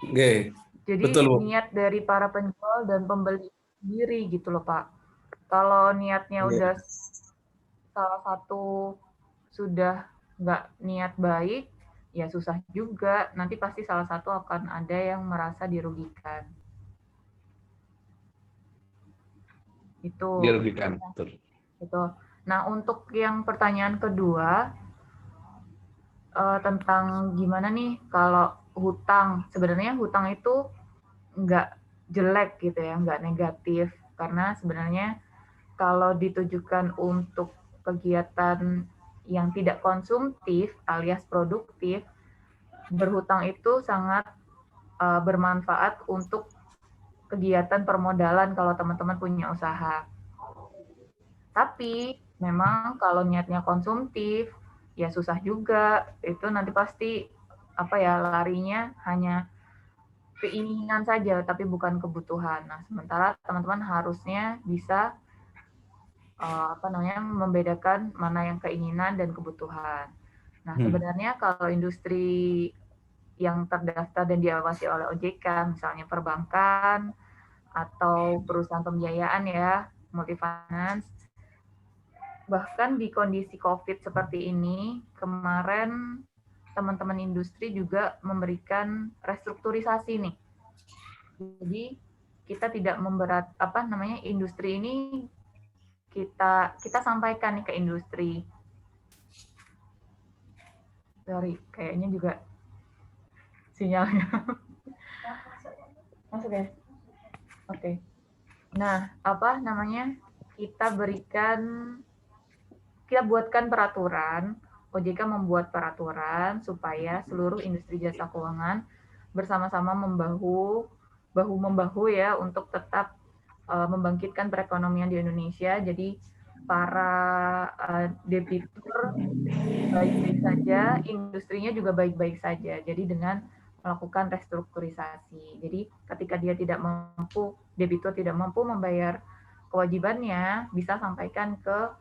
Oke, Jadi betul Bu. niat dari para penjual dan pembeli sendiri gitu loh Pak. Kalau niatnya udah Iya. salah satu sudah nggak niat baik, ya susah juga. Nanti pasti salah satu akan ada yang merasa dirugikan. Itu. Dirugikan. Betul. Gitu. Nah, untuk yang pertanyaan kedua, tentang gimana nih kalau hutang. Sebenarnya hutang itu nggak jelek gitu ya, nggak negatif. Karena sebenarnya kalau ditujukan untuk kegiatan yang tidak konsumtif alias produktif, berhutang itu sangat bermanfaat untuk kegiatan permodalan kalau teman-teman punya usaha. Tapi memang kalau niatnya konsumtif, ya susah juga. Itu nanti pasti apa ya larinya hanya keinginan saja, tapi bukan kebutuhan. Nah, sementara teman-teman harusnya bisa membedakan mana yang keinginan dan kebutuhan. Nah, sebenarnya kalau industri yang terdaftar dan diawasi oleh OJK, misalnya perbankan atau perusahaan pembiayaan ya, multifinance, bahkan di kondisi COVID seperti ini, kemarin teman-teman industri juga memberikan restrukturisasi nih. Jadi kita tidak industri ini kita sampaikan nih ke industri. Sorry, kayaknya juga sinyalnya. Masuk ya? Oke. Nah, apa namanya? Kita buatkan peraturan, OJK membuat peraturan supaya seluruh industri jasa keuangan bersama-sama bahu membahu ya untuk tetap membangkitkan perekonomian di Indonesia. Jadi para debitur baik-baik saja, industrinya juga baik-baik saja. Jadi dengan melakukan restrukturisasi. Jadi ketika dia tidak mampu, debitur tidak mampu membayar kewajibannya, bisa sampaikan ke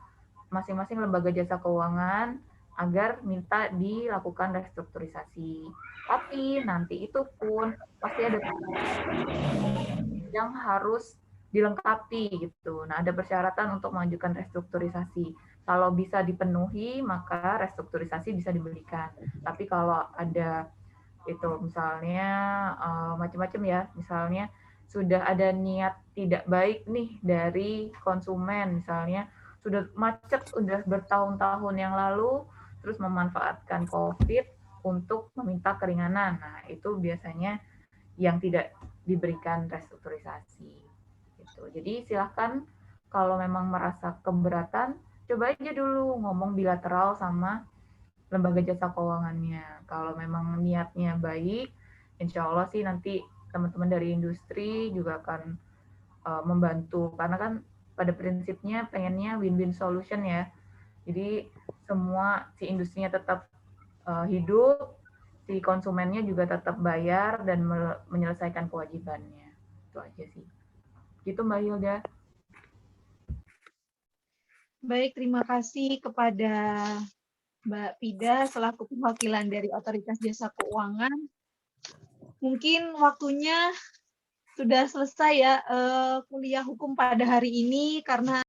masing-masing lembaga jasa keuangan agar minta dilakukan restrukturisasi. Tapi nanti itu pun pasti ada yang harus dilengkapi gitu. Nah, ada persyaratan untuk mengajukan restrukturisasi. Kalau bisa dipenuhi, maka restrukturisasi bisa diberikan. Tapi kalau ada itu misalnya macam-macam ya, misalnya sudah ada niat tidak baik nih dari konsumen, misalnya sudah macet udah bertahun-tahun yang lalu, terus memanfaatkan COVID untuk meminta keringanan. Nah, itu biasanya yang tidak diberikan restrukturisasi. Gitu. Jadi silahkan kalau memang merasa keberatan, coba aja dulu ngomong bilateral sama lembaga jasa keuangannya. Kalau memang niatnya baik, insya Allah sih nanti teman-teman dari industri juga akan membantu. Karena kan pada prinsipnya pengennya win-win solution ya. Jadi semua si industrinya tetap hidup, si konsumennya juga tetap bayar dan menyelesaikan kewajibannya. Itu aja sih. Gitu Mbak Hilda. Baik, terima kasih kepada Mbak Pida selaku perwakilan dari Otoritas Jasa Keuangan. Mungkin waktunya sudah selesai ya kuliah hukum pada hari ini karena